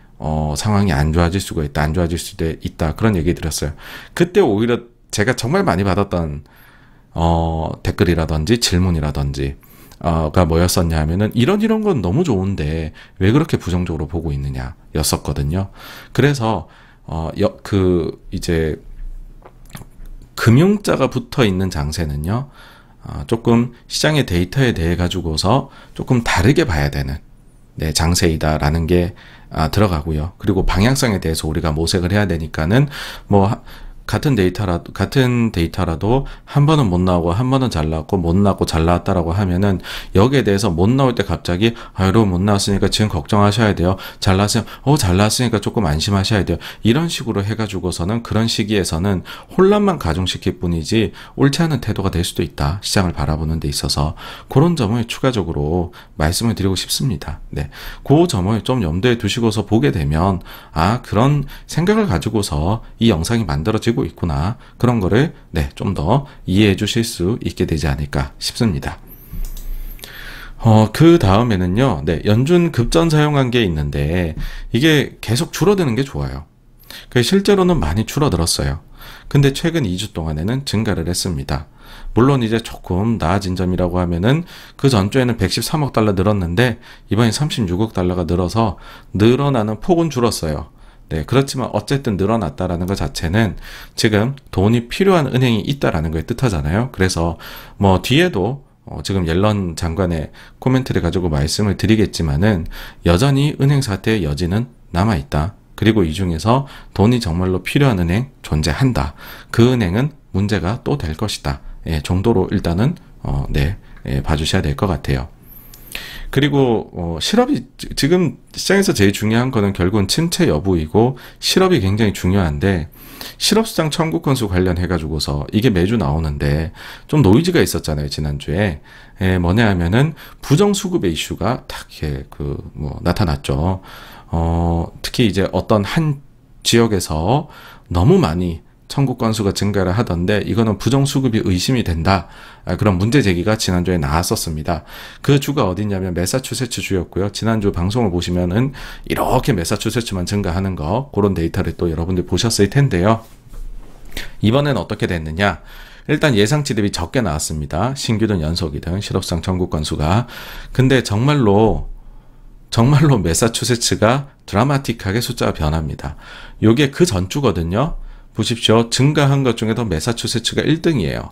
상황이 안 좋아질 수가 있다, 안 좋아질 수도 있다 그런 얘기 드렸어요. 그때 오히려 제가 정말 많이 받았던 댓글이라든지 질문이라든지 가 뭐였었냐 하면은 이런 건 너무 좋은데 왜 그렇게 부정적으로 보고 있느냐 였었거든요. 그래서 이제 금융자가 붙어 있는 장세는요 조금 시장의 데이터에 대해 가지고서 조금 다르게 봐야 되는 장세이다라는 게 들어가고요. 그리고 방향성에 대해서 우리가 모색을 해야 되니까는 뭐 같은 데이터라도 한 번은 못 나오고 한 번은 잘 나왔고 못 나왔고 잘 나왔다라고 하면은 여기에 대해서 못 나올 때 갑자기 여러분 못 나왔으니까 지금 걱정하셔야 돼요. 잘 나왔으면 잘 나왔으니까 조금 안심하셔야 돼요. 이런 식으로 해가지고서는 그런 시기에서는 혼란만 가중시킬 뿐이지 옳지 않은 태도가 될 수도 있다. 시장을 바라보는 데 있어서 그런 점을 추가적으로 말씀을 드리고 싶습니다. 네, 그 점을 좀 염두에 두시고서 보게 되면 그런 생각을 가지고서 이 영상이 만들어지고 있구나. 그런 거를 좀 더 이해해 주실 수 있게 되지 않을까 싶습니다. 그 다음에는요, 연준 급전 사용한 게 있는데, 이게 계속 줄어드는 게 좋아요. 실제로는 많이 줄어들었어요. 근데 최근 2주 동안에는 증가를 했습니다. 물론 이제 조금 나아진 점이라고 하면은 그 전주에는 113억 달러 늘었는데, 이번에 36억 달러가 늘어서 늘어나는 폭은 줄었어요. 그렇지만 어쨌든 늘어났다라는 것 자체는 지금 돈이 필요한 은행이 있다라는 걸 뜻하잖아요. 그래서 뭐 뒤에도 지금 옐런 장관의 코멘트를 가지고 말씀을 드리겠지만은 여전히 은행 사태의 여지는 남아있다. 그리고 이 중에서 돈이 정말로 필요한 은행 존재한다. 그 은행은 문제가 또 될 것이다. 정도로 일단은 봐주셔야 될 것 같아요. 그리고 실업이 지금 시장에서 제일 중요한 거는 결국은 침체 여부이고 실업이 굉장히 중요한데 실업수당 청구 건수 관련해 가지고서 이게 매주 나오는데 좀 노이즈가 있었잖아요. 지난주에 뭐냐 하면은 부정수급의 이슈가 딱 이렇게 나타났죠. 특히 이제 어떤 한 지역에서 너무 많이 청구 건수가 증가를 하던데 이거는 부정수급이 의심이 된다. 그런 문제 제기가 지난주에 나왔었습니다. 그 주가 어디냐면 매사추세츠 주였고요. 지난주 방송을 보시면은 이렇게 매사추세츠만 증가하는 거 그런 데이터를 또 여러분들 보셨을 텐데요. 이번엔 어떻게 됐느냐? 일단 예상치 대비 적게 나왔습니다. 신규든 연속이든 실업수당 청구 건수가. 근데 정말로 매사추세츠가 드라마틱하게 숫자가 변합니다. 요게 그 전주거든요. 보십시오. 증가한 것 중에도 매사추세츠가 1등이에요.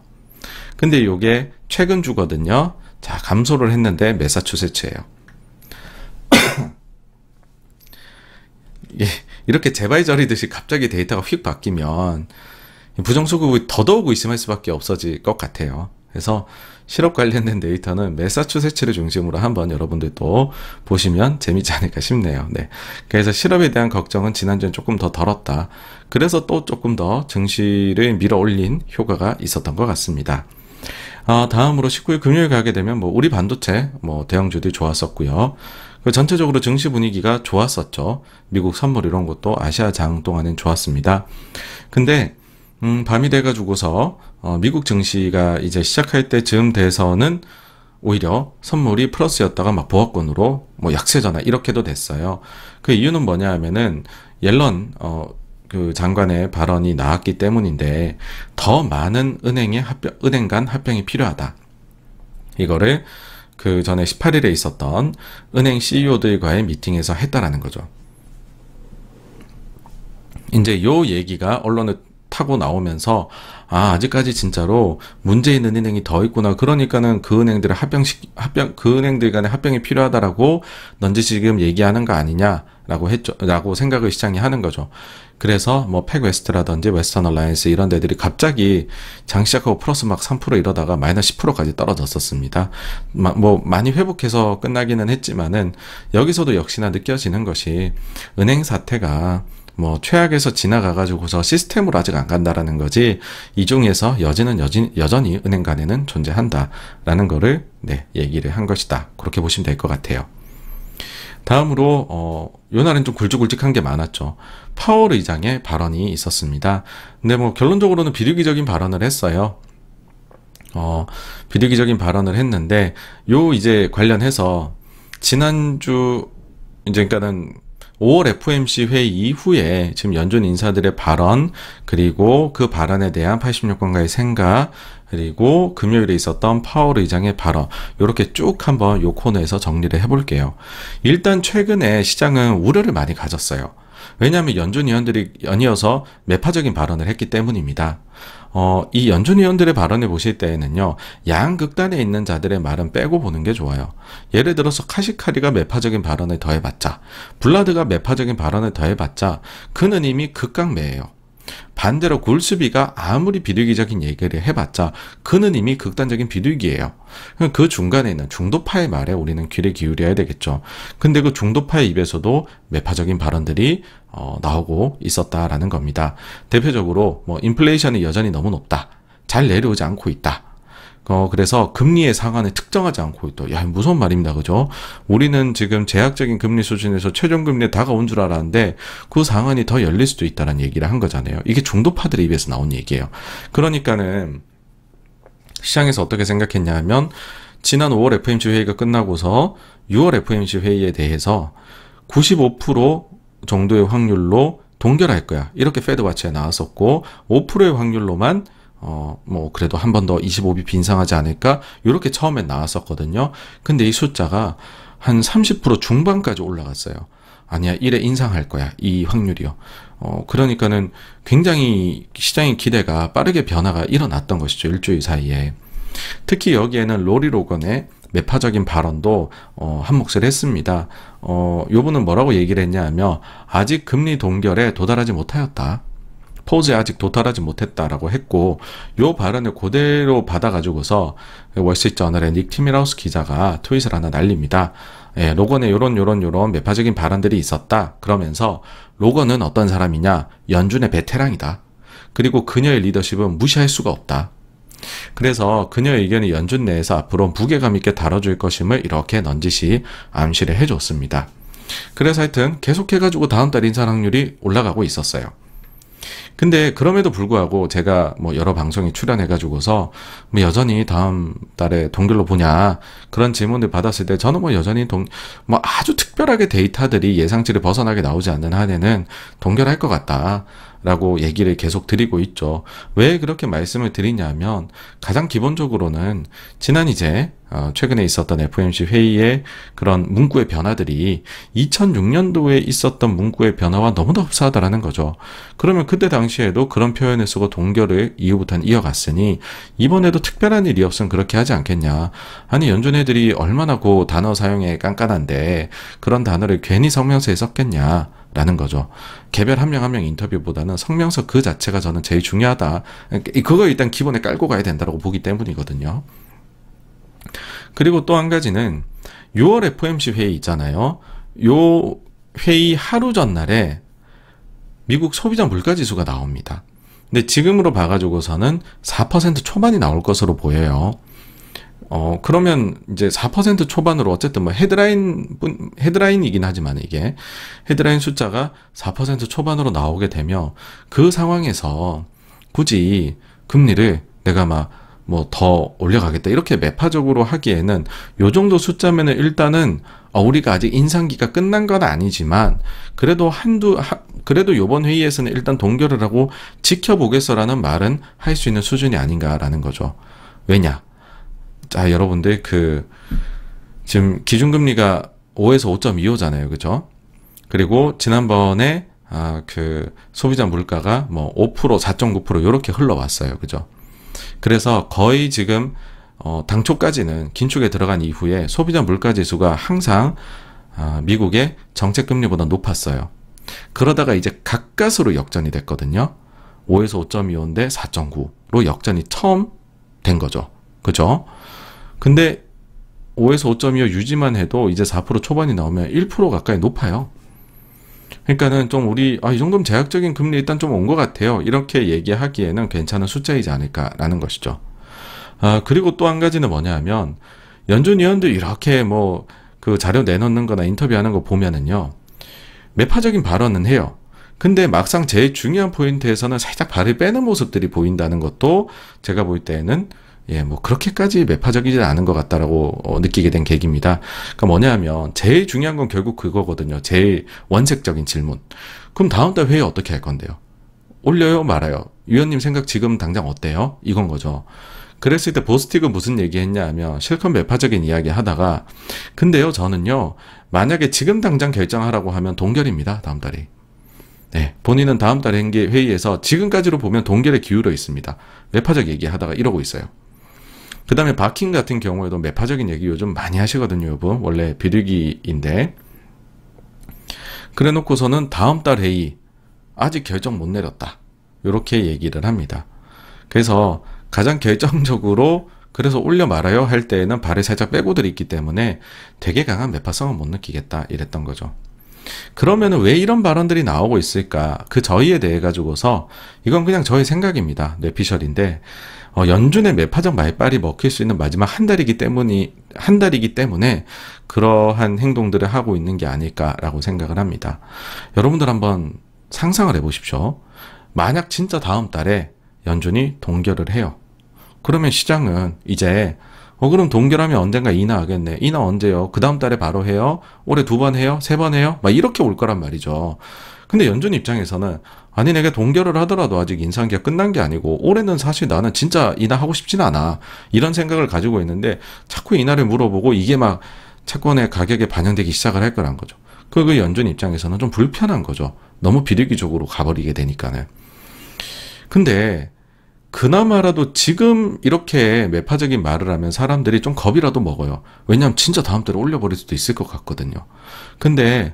근데 요게 최근 주거든요. 자, 감소를 했는데 매사추세츠예요. 이렇게 제발저리듯이 갑자기 데이터가 휙 바뀌면 부정수급이 더더욱 의심할 수밖에 없어질 것 같아요. 그래서 실업 관련된 데이터는 매사추세츠를 중심으로 한번 여러분들도 보시면 재밌지 않을까 싶네요. 그래서 실업에 대한 걱정은 지난주엔 조금 더 덜었다. 그래서 또 조금 더 증시를 밀어 올린 효과가 있었던 것 같습니다. 다음으로 19일 금요일 가게 되면 우리 반도체 대형주들이 좋았었고요. 전체적으로 증시 분위기가 좋았었죠. 미국 선물 이런 것도 아시아장 동안엔 좋았습니다. 근데 밤이 돼가지고서 미국 증시가 이제 시작할 때쯤 돼서는 오히려 선물이 플러스였다가 보합권으로 약세전환 이렇게도 됐어요. 그 이유는 뭐냐 하면은 옐런 그 장관의 발언이 나왔기 때문인데 더 많은 은행 간 합병이 필요하다. 이거를 그 전에 18일에 있었던 은행 CEO들과의 미팅에서 했다라는 거죠. 이제 요 얘기가 언론에 타고 나오면서 아직까지 진짜로 문제 있는 은행이 더 있구나. 그러니까는 그 은행들의 그 은행들 간의 합병이 필요하다라고 넌지 지금 얘기하는 거 아니냐라고 생각을 시장이 하는 거죠. 그래서 팩웨스트라든지 웨스턴 얼라이언스 이런 데들이 갑자기 장 시작하고 플러스 3% 이러다가 마이너스 10%까지 떨어졌었습니다. 많이 회복해서 끝나기는 했지만은 여기서도 역시나 느껴지는 것이 은행 사태가 최악에서 지나가가지고서 시스템으로 아직 안 간다라는 거지, 이 중에서 여전히 은행 간에는 존재한다라는 거를, 얘기를 한 것이다. 그렇게 보시면 될 것 같아요. 다음으로, 요 날은 좀 굵직굵직한 게 많았죠. 파월 의장의 발언이 있었습니다. 근데 결론적으로는 비리기적인 발언을 했어요. 비리기적인 발언을 했는데, 이제 관련해서, 지난주, 그러니까는, 5월 FOMC 회의 이후에 지금 연준 인사들의 발언, 그리고 그 발언에 대한 86건가의 생각, 그리고 금요일에 있었던 파월 의장의 발언, 이렇게 쭉 한번 요 코너에서 정리를 해볼게요. 일단 최근에 시장은 우려를 많이 가졌어요. 왜냐하면 연준 위원들이 연이어서 매파적인 발언을 했기 때문입니다. 이 연준 위원들의 발언을 보실 때에는요, 양극단에 있는 자들의 말은 빼고 보는 게 좋아요. 예를 들어서 카시카리가 매파적인 발언을 더해봤자, 블라드가 매파적인 발언을 더해봤자, 그는 이미 극강매예요. 반대로 굴스비가 아무리 비둘기적인 얘기를 해봤자 그는 이미 극단적인 비둘기예요. 그 중간에 있는 중도파의 말에 우리는 귀를 기울여야 되겠죠. 근데 그 중도파의 입에서도 매파적인 발언들이 나오고 있었다라는 겁니다. 대표적으로 뭐 인플레이션이 여전히 너무 높다. 잘 내려오지 않고 있다. 그래서 금리의 상한을 특정하지 않고 있다. 야, 무서운 말입니다. 그죠? 우리는 지금 제약적인 금리 수준에서 최종금리에 다가온 줄 알았는데 그 상한이 더 열릴 수도 있다는 얘기를 한 거잖아요. 이게 중도파들의 입에서 나온 얘기예요. 그러니까는 시장에서 어떻게 생각했냐 하면 지난 5월 FOMC 회의가 끝나고서 6월 FOMC 회의에 대해서 95% 정도의 확률로 동결할 거야. 이렇게 패드와치에 나왔었고 5%의 확률로만 뭐 그래도 한 번 더 25bp 인상하지 않을까 이렇게 처음엔 나왔었거든요. 근데 이 숫자가 한 30% 중반까지 올라갔어요. 아니야, 1에 인상할 거야, 이 확률이요. 그러니까는 굉장히 시장의 기대가 빠르게 변화가 일어났던 것이죠, 일주일 사이에. 특히 여기에는 로리 로건의 매파적인 발언도 한 몫을 했습니다. 요분은 뭐라고 얘기를 했냐 하면 아직 금리 동결에 도달하지 못하였다. 포즈에 아직 도달하지 못했다라고 했고, 요 발언을 그대로 받아가지고서 월스트리트저널의 닉 티밀하우스 기자가 트윗을 하나 날립니다. 예, 로건의 요런 매파적인 발언들이 있었다. 그러면서 로건은 어떤 사람이냐? 연준의 베테랑이다. 그리고 그녀의 리더십은 무시할 수가 없다. 그래서 그녀의 의견이 연준 내에서 앞으로 무게감 있게 다뤄줄 것임을 이렇게 넌지시 암시를 해줬습니다. 그래서 하여튼 계속해가지고 다음 달 인상 확률이 올라가고 있었어요. 근데 그럼에도 불구하고 제가 뭐 여러 방송에 출연해가지고서 뭐 여전히 다음 달에 동결로 보냐 그런 질문을 받았을 때 저는 뭐 여전히 뭐 아주 특별하게 데이터들이 예상치를 벗어나게 나오지 않는 한에는 동결할 것 같다. 라고 얘기를 계속 드리고 있죠. 왜 그렇게 말씀을 드리냐면 가장 기본적으로는 지난 이제 최근에 있었던 FOMC 회의의 그런 문구의 변화들이 2006년도에 있었던 문구의 변화와 너무나 흡사하다라는 거죠. 그러면 그때 당시에도 그런 표현을 쓰고 동결을 이후부터는 이어갔으니 이번에도 특별한 일이 없으면 그렇게 하지 않겠냐. 아니 연준 애들이 얼마나 그 단어 사용에 깐깐한데 그런 단어를 괜히 성명서에 썼겠냐. 라는 거죠. 개별 한 명 한 명 인터뷰보다는 성명서 그 자체가 저는 제일 중요하다. 그거 일단 기본에 깔고 가야 된다고 보기 때문이거든요. 그리고 또 한 가지는 6월 FOMC 회의 있잖아요. 요 회의 하루 전날에 미국 소비자 물가지수가 나옵니다. 근데 지금으로 봐가지고서는 4% 초반이 나올 것으로 보여요. 그러면 이제 4% 초반으로 어쨌든 뭐 헤드라인이긴 하지만 이게 헤드라인 숫자가 4% 초반으로 나오게 되면 그 상황에서 굳이 금리를 내가 막 뭐 더 올려가겠다 이렇게 매파적으로 하기에는 요 정도 숫자면은 일단은 우리가 아직 인상기가 끝난 건 아니지만 그래도 그래도 요번 회의에서는 일단 동결을 하고 지켜보겠어라는 말은 할 수 있는 수준이 아닌가라는 거죠. 왜냐? 자, 여러분들 지금 기준금리가 5에서 5.25잖아요. 그죠? 그리고 지난번에 소비자 물가가 뭐 5%, 4.9% 요렇게 흘러왔어요. 그죠? 그래서 거의 지금 당초까지는 긴축에 들어간 이후에 소비자 물가 지수가 항상 미국의 정책 금리보다 높았어요. 그러다가 이제 가까스로 역전이 됐거든요. 5에서 5.25인데 4.9로 역전이 처음 된 거죠. 그죠? 근데 5에서 5.25 유지만 해도 이제 4% 초반이 나오면 1% 가까이 높아요. 그러니까는 좀 이 정도면 제약적인 금리 일단 좀 온 것 같아요. 이렇게 얘기하기에는 괜찮은 숫자이지 않을까라는 것이죠. 그리고 또 한 가지는 뭐냐 하면 연준 위원들 이렇게 뭐 그 자료 내놓는 거나 인터뷰하는 거 보면은요. 매파적인 발언은 해요. 근데 막상 제일 중요한 포인트에서는 살짝 발을 빼는 모습들이 보인다는 것도 제가 볼 때에는 뭐 그렇게까지 매파적이지 않은 것 같다라고 느끼게 된 계기입니다. 그러니까 뭐냐 하면 제일 중요한 건 결국 그거거든요. 제일 원색적인 질문. 그럼 다음 달 회의 어떻게 할 건데요? 올려요? 말아요? 위원님 생각 지금 당장 어때요? 이건 거죠. 그랬을 때 보스틱은 무슨 얘기 했냐 하면 실컷 매파적인 이야기 하다가 근데요 저는요 만약에 지금 당장 결정하라고 하면 동결입니다. 다음 달에. 네, 본인은 다음 달에 회의에서 지금까지로 보면 동결에 기울어 있습니다. 매파적 얘기하다가 이러고 있어요. 그 다음에 바킹 같은 경우에도 매파적인 얘기 요즘 많이 하시거든요. 여러분. 원래 비둘기인데. 그래 놓고서는 다음 달 회의 아직 결정 못 내렸다. 이렇게 얘기를 합니다. 그래서 가장 결정적으로 그래서 올려 말아요 할 때에는 발을 살짝 빼고 들있기 때문에 되게 강한 매파성은 못 느끼겠다 이랬던 거죠. 그러면은 왜 이런 발언들이 나오고 있을까? 그 저희에 대해 가지고서 이건 그냥 저의 생각입니다. 뇌피셜인데 연준의 매파적 말빨이 먹힐 수 있는 마지막 한 달이기 때문에 그러한 행동들을 하고 있는 게 아닐까라고 생각을 합니다. 여러분들 한번 상상을 해보십시오. 만약 진짜 다음 달에 연준이 동결을 해요. 그러면 시장은 이제 그럼 동결하면 언젠가 인하하겠네. 인하 언제요? 그 다음 달에 바로 해요? 올해 2번 해요? 3번 해요? 막 이렇게 올 거란 말이죠. 근데 연준 입장에서는 아니 내가 동결을 하더라도 아직 인상기가 끝난 게 아니고 올해는 사실 나는 진짜 인하하고 싶진 않아. 이런 생각을 가지고 있는데 자꾸 인하를 물어보고 이게 막 채권의 가격에 반영되기 시작을 할 거란 거죠. 그 연준 입장에서는 좀 불편한 거죠. 너무 비리기적으로 가버리게 되니까는. 근데 그나마라도 지금 이렇게 매파적인 말을 하면 사람들이 좀 겁이라도 먹어요. 왜냐하면 진짜 다음 달에 올려버릴 수도 있을 것 같거든요. 근데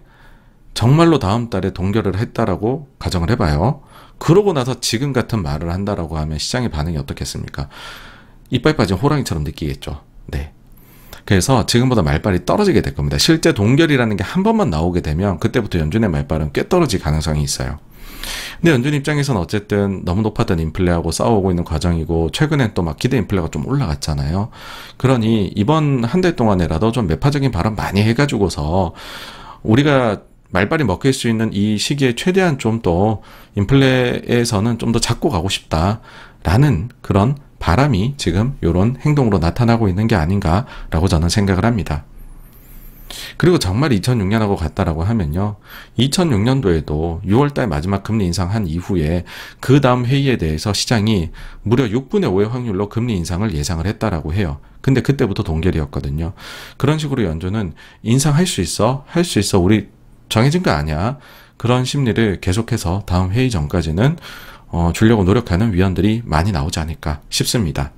정말로 다음 달에 동결을 했다라고 가정을 해봐요. 그러고 나서 지금 같은 말을 한다라고 하면 시장의 반응이 어떻겠습니까? 이빨 빠진 호랑이처럼 느끼겠죠. 네. 그래서 지금보다 말빨이 떨어지게 될 겁니다. 실제 동결이라는 게 한 번만 나오게 되면 그때부터 연준의 말빨은 꽤 떨어질 가능성이 있어요. 근데 연준 입장에서는 어쨌든 너무 높았던 인플레하고 싸우고 있는 과정이고 최근에 또 막 기대 인플레가 좀 올라갔잖아요. 그러니 이번 한 달 동안에라도 좀 매파적인 발언 많이 해가지고서 우리가 말빨이 먹힐 수 있는 이 시기에 최대한 좀 더 인플레에서는 좀 더 잡고 가고 싶다라는 그런 바람이 지금 이런 행동으로 나타나고 있는 게 아닌가라고 저는 생각을 합니다. 그리고 정말 2006년하고 같다라고 하면요. 2006년도에도 6월달 마지막 금리 인상한 이후에 그 다음 회의에 대해서 시장이 무려 6분의 5의 확률로 금리 인상을 예상을 했다라고 해요. 근데 그때부터 동결이었거든요. 그런 식으로 연준은 인상할 수 있어? 할 수 있어. 우리 정해진 거 아니야. 그런 심리를 계속해서 다음 회의 전까지는 주려고 노력하는 위원들이 많이 나오지 않을까 싶습니다.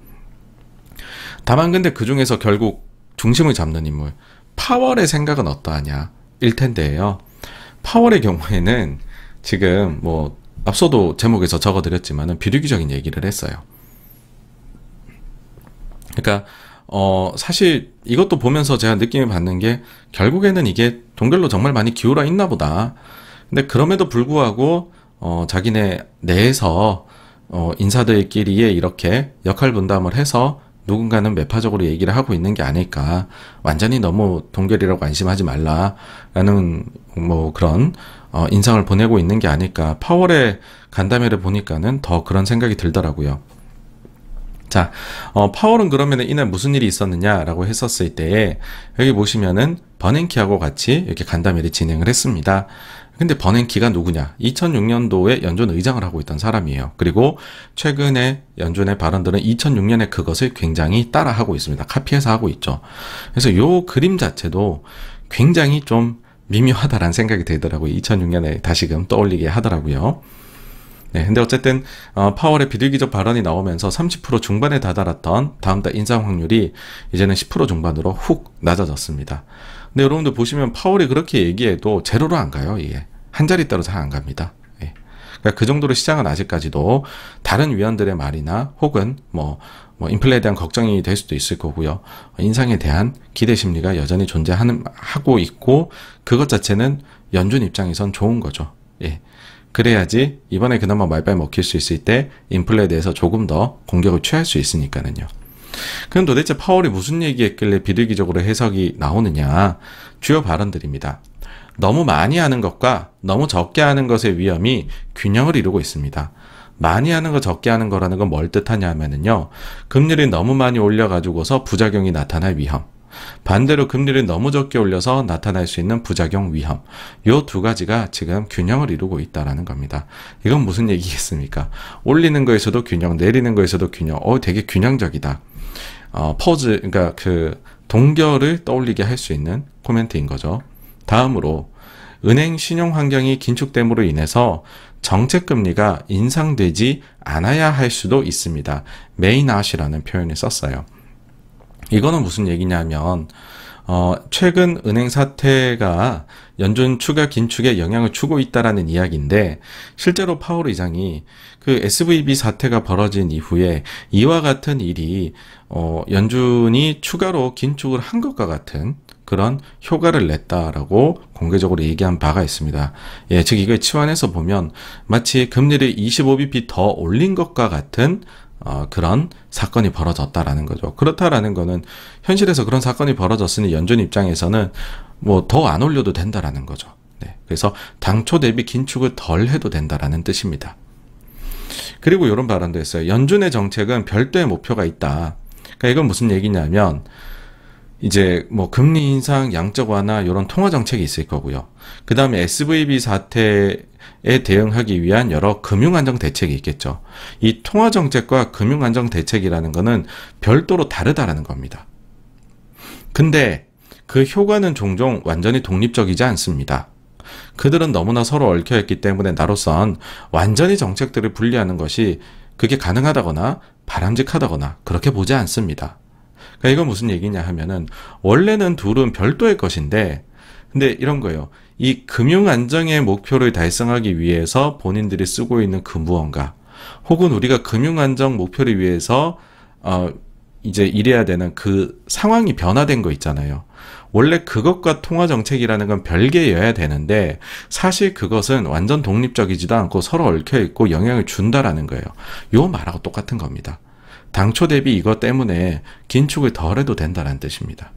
다만 근데 그 중에서 결국 중심을 잡는 인물 파월의 생각은 어떠하냐 일 텐데요. 파월의 경우에는 지금 뭐 앞서도 제목에서 적어드렸지만은 비리기적인 얘기를 했어요. 그러니까 사실 이것도 보면서 제가 느낌을 받는 게 결국에는 이게 동결로 정말 많이 기울어 있나 보다. 근데 그럼에도 불구하고 자기네 내에서 인사들끼리에 이렇게 역할 분담을 해서 누군가는 매파적으로 얘기를 하고 있는 게 아닐까. 완전히 너무 동결이라고 안심하지 말라라는 뭐 그런 인상을 보내고 있는 게 아닐까. 파월의 간담회를 보니까는 더 그런 생각이 들더라고요. 자, 파월은 그러면 이날 무슨 일이 있었느냐라고 했었을 때에 여기 보시면은 버냉키하고 같이 이렇게 간담회를 진행을 했습니다. 근데 버냉키가 누구냐? 2006년도에 연준 의장을 하고 있던 사람이에요. 그리고 최근에 연준의 발언들은 2006년에 그것을 굉장히 따라하고 있습니다. 카피해서 하고 있죠. 그래서 요 그림 자체도 굉장히 좀 미묘하다라는 생각이 들더라고요. 2006년에 다시금 떠올리게 하더라고요. 네, 근데 어쨌든 파월의 비둘기적 발언이 나오면서 30% 중반에 다다랐던 다음 달 인상 확률이 이제는 10% 중반으로 훅 낮아졌습니다. 근데 여러분들 보시면 파월이 그렇게 얘기해도 제로로 안 가요. 이게 한 자릿대로 잘 안 갑니다. 예. 그러니까 그 정도로 시장은 아직까지도 다른 위원들의 말이나 혹은 뭐 인플레에 대한 걱정이 될 수도 있을 거고요. 인상에 대한 기대 심리가 여전히 하고 있고 그것 자체는 연준 입장에선 좋은 거죠. 예. 그래야지 이번에 그나마 말빨 먹힐 수 있을 때 인플레에 대해서 조금 더 공격을 취할 수 있으니까는요. 그럼 도대체 파월이 무슨 얘기했길래 비둘기적으로 해석이 나오느냐? 주요 발언들입니다. 너무 많이 하는 것과 너무 적게 하는 것의 위험이 균형을 이루고 있습니다. 많이 하는 거 적게 하는 거라는 건 뭘 뜻하냐 하면은요. 금리를 너무 많이 올려가지고서 부작용이 나타날 위험. 반대로 금리를 너무 적게 올려서 나타날 수 있는 부작용 위험. 요 두 가지가 지금 균형을 이루고 있다라는 겁니다. 이건 무슨 얘기겠습니까? 올리는 거에서도 균형, 내리는 거에서도 균형. 되게 균형적이다. 그러니까 그 동결을 떠올리게 할 수 있는 코멘트인 거죠. 다음으로 은행 신용 환경이 긴축됨으로 인해서 정책 금리가 인상되지 않아야 할 수도 있습니다. may not이라는 표현을 썼어요. 이거는 무슨 얘기냐면 최근 은행 사태가 연준 추가 긴축에 영향을 주고 있다라는 이야기인데, 실제로 파월 의장이 그 SVB 사태가 벌어진 이후에 이와 같은 일이 연준이 추가로 긴축을 한 것과 같은 그런 효과를 냈다라고 공개적으로 얘기한 바가 있습니다. 예, 즉 이걸 치환해서 보면 마치 금리를 25bp 더 올린 것과 같은 그런 사건이 벌어졌다라는 거죠. 그렇다라는 거는 현실에서 그런 사건이 벌어졌으니 연준 입장에서는 뭐 더 안 올려도 된다라는 거죠. 네, 그래서 당초 대비 긴축을 덜 해도 된다라는 뜻입니다. 그리고 이런 발언도 했어요. 연준의 정책은 별도의 목표가 있다. 그러니까 이건 무슨 얘기냐면 이제 뭐 금리 인상, 양적 완화 이런 통화 정책이 있을 거고요. 그 다음에 SVB 사태에 대응하기 위한 여러 금융 안정 대책이 있겠죠. 이 통화 정책과 금융 안정 대책이라는 거는 별도로 다르다라는 겁니다. 근데 그 효과는 종종 완전히 독립적이지 않습니다. 그들은 너무나 서로 얽혀있기 때문에 나로선 완전히 정책들을 분리하는 것이 그게 가능하다거나 바람직하다거나 그렇게 보지 않습니다. 그러니까 이건 무슨 얘기냐 하면은 원래는 둘은 별도의 것인데, 근데 이런 거예요. 이 금융 안정의 목표를 달성하기 위해서 본인들이 쓰고 있는 그 무언가, 혹은 우리가 금융 안정 목표를 위해서 이제 일해야 되는 그 상황이 변화된 거 있잖아요. 원래 그것과 통화 정책이라는 건 별개여야 되는데 사실 그것은 완전 독립적이지도 않고 서로 얽혀 있고 영향을 준다라는 거예요. 요 말하고 똑같은 겁니다. 당초 대비 이것 때문에 긴축을 덜 해도 된다는 뜻입니다.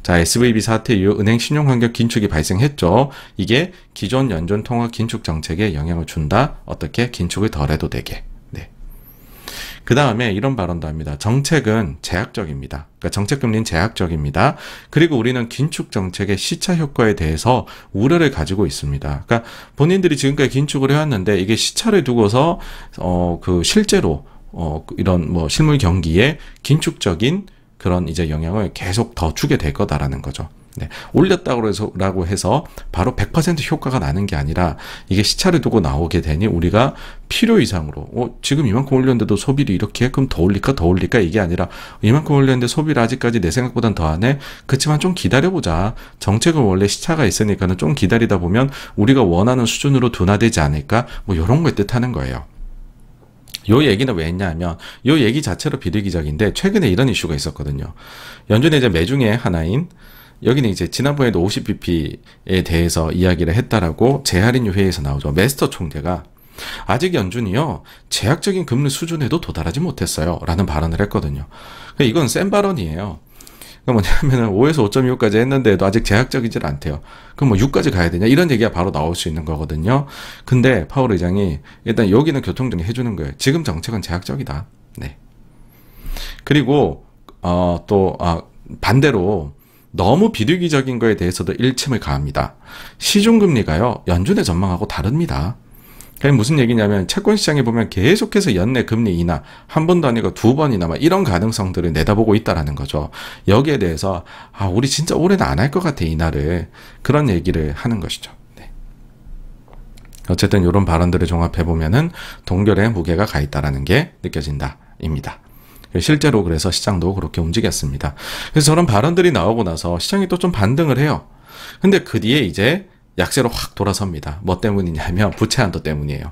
자, SVB 사태 이후 은행 신용환경 긴축이 발생했죠. 이게 기존 연준 통화 긴축 정책에 영향을 준다. 어떻게? 긴축을 덜 해도 되게. 네. 그 다음에 이런 발언도 합니다. 정책은 제약적입니다. 그러니까 정책금리는 제약적입니다. 그리고 우리는 긴축 정책의 시차 효과에 대해서 우려를 가지고 있습니다. 그러니까 본인들이 지금까지 긴축을 해왔는데 이게 시차를 두고서 실제로 이런 뭐 실물 경기에 긴축적인 그런 이제 영향을 계속 더 주게 될 거다라는 거죠. 네. 올렸다고 해서 바로 100% 효과가 나는 게 아니라 이게 시차를 두고 나오게 되니 우리가 필요 이상으로 지금 이만큼 올렸는데도 소비를 이렇게 해? 그럼 더 올릴까? 이게 아니라 이만큼 올렸는데 소비를 아직까지 내 생각보단 더 안 해? 그렇지만 좀 기다려보자. 정책은 원래 시차가 있으니까는 좀 기다리다 보면 우리가 원하는 수준으로 둔화되지 않을까? 뭐 이런 걸 뜻하는 거예요. 요 얘기는 왜 했냐면 요 얘기 자체로 비리기적인데 최근에 이런 이슈가 있었거든요. 연준의 이제 매중에 하나인 여기는 이제 지난번에도 50bp에 대해서 이야기를 했다라고 재할인율 회의에서 나오죠. 메스터 총재가 아직 연준이요 제약적인 금리 수준에도 도달하지 못했어요 라는 발언을 했거든요. 그러니까 이건 센 발언이에요. 그러니까 뭐냐면은 5에서 5.25까지 했는데도 아직 제약적이질 않대요. 그럼 뭐 6까지 가야 되냐? 이런 얘기가 바로 나올 수 있는 거거든요. 근데 파월 의장이 일단 여기는 교통정리 해주는 거예요. 지금 정책은 제약적이다. 네. 그리고 반대로 너무 비리기적인 거에 대해서도 일침을 가합니다. 시중금리가요 연준의 전망하고 다릅니다. 그게 무슨 얘기냐면 채권 시장에 보면 계속해서 연내 금리 인하 한 번도 아니고 두 번이나 막 이런 가능성들을 내다보고 있다라는 거죠. 여기에 대해서 우리 진짜 올해는 안 할 것 같아 인하를 그런 얘기를 하는 것이죠. 네. 어쨌든 이런 발언들을 종합해 보면은 동결의 무게가 가 있다라는 게 느껴진다입니다. 실제로 그래서 시장도 그렇게 움직였습니다. 그래서 저런 발언들이 나오고 나서 시장이 또 좀 반등을 해요. 근데 그 뒤에 이제 약세로 확 돌아섭니다. 뭐 때문이냐면 부채 한도 때문이에요.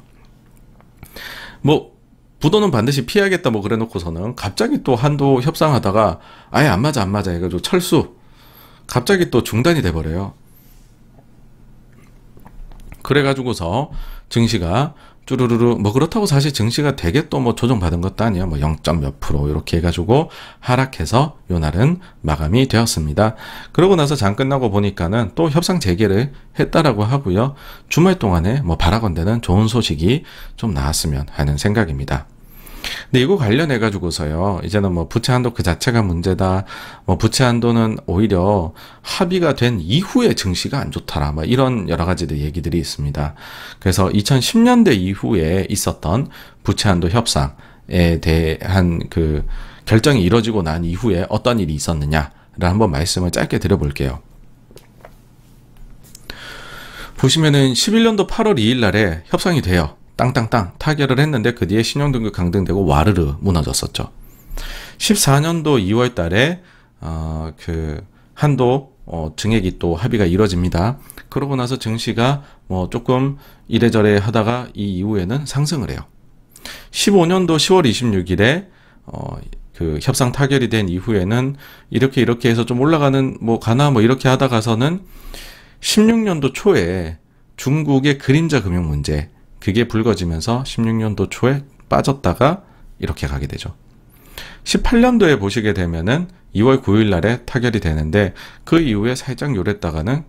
뭐 부도는 반드시 피하겠다 뭐 그래 놓고서는 갑자기 또 한도 협상하다가 아예 안 맞아 해가지고 철수 갑자기 또 중단이 돼버려요. 그래가지고서 증시가 쭈루루루 뭐 그렇다고 사실 증시가 되게 또 뭐 조정받은 것도 아니에요. 뭐 0점 몇 프로 이렇게 해가지고 하락해서 요 날은 마감이 되었습니다. 그러고 나서 장 끝나고 보니까는 또 협상 재개를 했다라고 하고요. 주말 동안에 뭐 바라건대는 좋은 소식이 좀 나왔으면 하는 생각입니다. 근데 이거 관련해 가지고서요. 이제는 뭐 부채 한도 그 자체가 문제다. 뭐 부채 한도는 오히려 합의가 된 이후에 증시가 안 좋더라. 뭐 이런 여러 가지들 얘기들이 있습니다. 그래서 2010년대 이후에 있었던 부채 한도 협상에 대한 그 결정이 이루어지고 난 이후에 어떤 일이 있었느냐를 한번 말씀을 짧게 드려볼게요. 보시면은 11년도 8월 2일 날에 협상이 돼요. 땅땅땅 타결을 했는데 그 뒤에 신용등급 강등되고 와르르 무너졌었죠. 14년도 2월 달에 그 한도 증액이 또 합의가 이뤄집니다. 그러고 나서 증시가 뭐 조금 이래저래 하다가 이 이후에는 상승을 해요. 15년도 10월 26일에 그 협상 타결이 된 이후에는 이렇게 해서 좀 올라가는 뭐 가나 뭐 이렇게 하다 가서는 16년도 초에 중국의 그림자 금융 문제, 그게 불거지면서 16년도 초에 빠졌다가 이렇게 가게 되죠. 18년도에 보시게 되면은 2월 9일 날에 타결이 되는데, 그 이후에 살짝 요랬다가는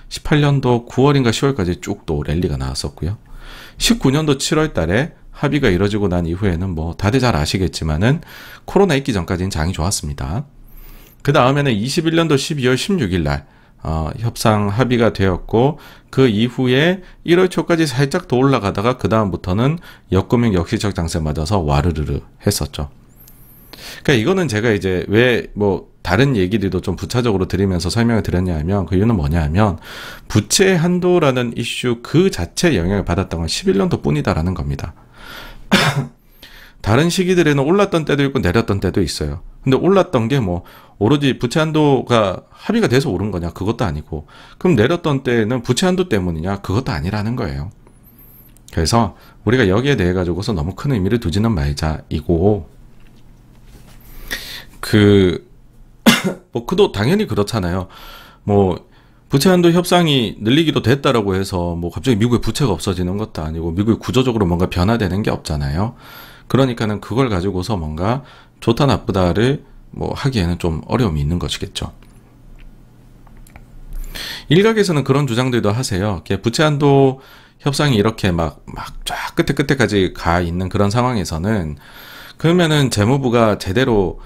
18년도 9월인가 10월까지 쭉 또 랠리가 나왔었고요. 19년도 7월 달에 합의가 이뤄지고 난 이후에는 뭐 다들 잘 아시겠지만은 코로나 있기 전까지는 장이 좋았습니다. 그 다음에는 21년도 12월 16일 날 협상 합의가 되었고, 그 이후에 1월 초까지 살짝 더 올라가다가 그 다음부터는 역금융 역시적 장세 맞아서 와르르르 했었죠. 그러니까 이거는 제가 이제 왜 뭐 다른 얘기들도 좀 부차적으로 드리면서 설명을 드렸냐 하면, 그 이유는 뭐냐 하면 부채 한도라는 이슈 그 자체에 영향을 받았던 건 11년도 뿐이다라는 겁니다. 다른 시기들에는 올랐던 때도 있고 내렸던 때도 있어요. 근데 올랐던 게 뭐 오로지 부채 한도가 합의가 돼서 오른 거냐? 그것도 아니고, 그럼 내렸던 때는 부채 한도 때문이냐? 그것도 아니라는 거예요. 그래서 우리가 여기에 대해 가지고서 너무 큰 의미를 두지는 말자이고, 뭐 그도 당연히 그렇잖아요. 뭐 부채 한도 협상이 늘리기로 됐다라고 해서 뭐 갑자기 미국의 부채가 없어지는 것도 아니고, 미국이 구조적으로 뭔가 변화되는 게 없잖아요. 그러니까는 그걸 가지고서 뭔가 좋다 나쁘다를 뭐 하기에는 좀 어려움이 있는 것이겠죠. 일각에서는 그런 주장들도 하세요. 부채 한도 협상이 이렇게 막 쫙 끝에까지 가 있는 그런 상황에서는, 그러면은 재무부가 제대로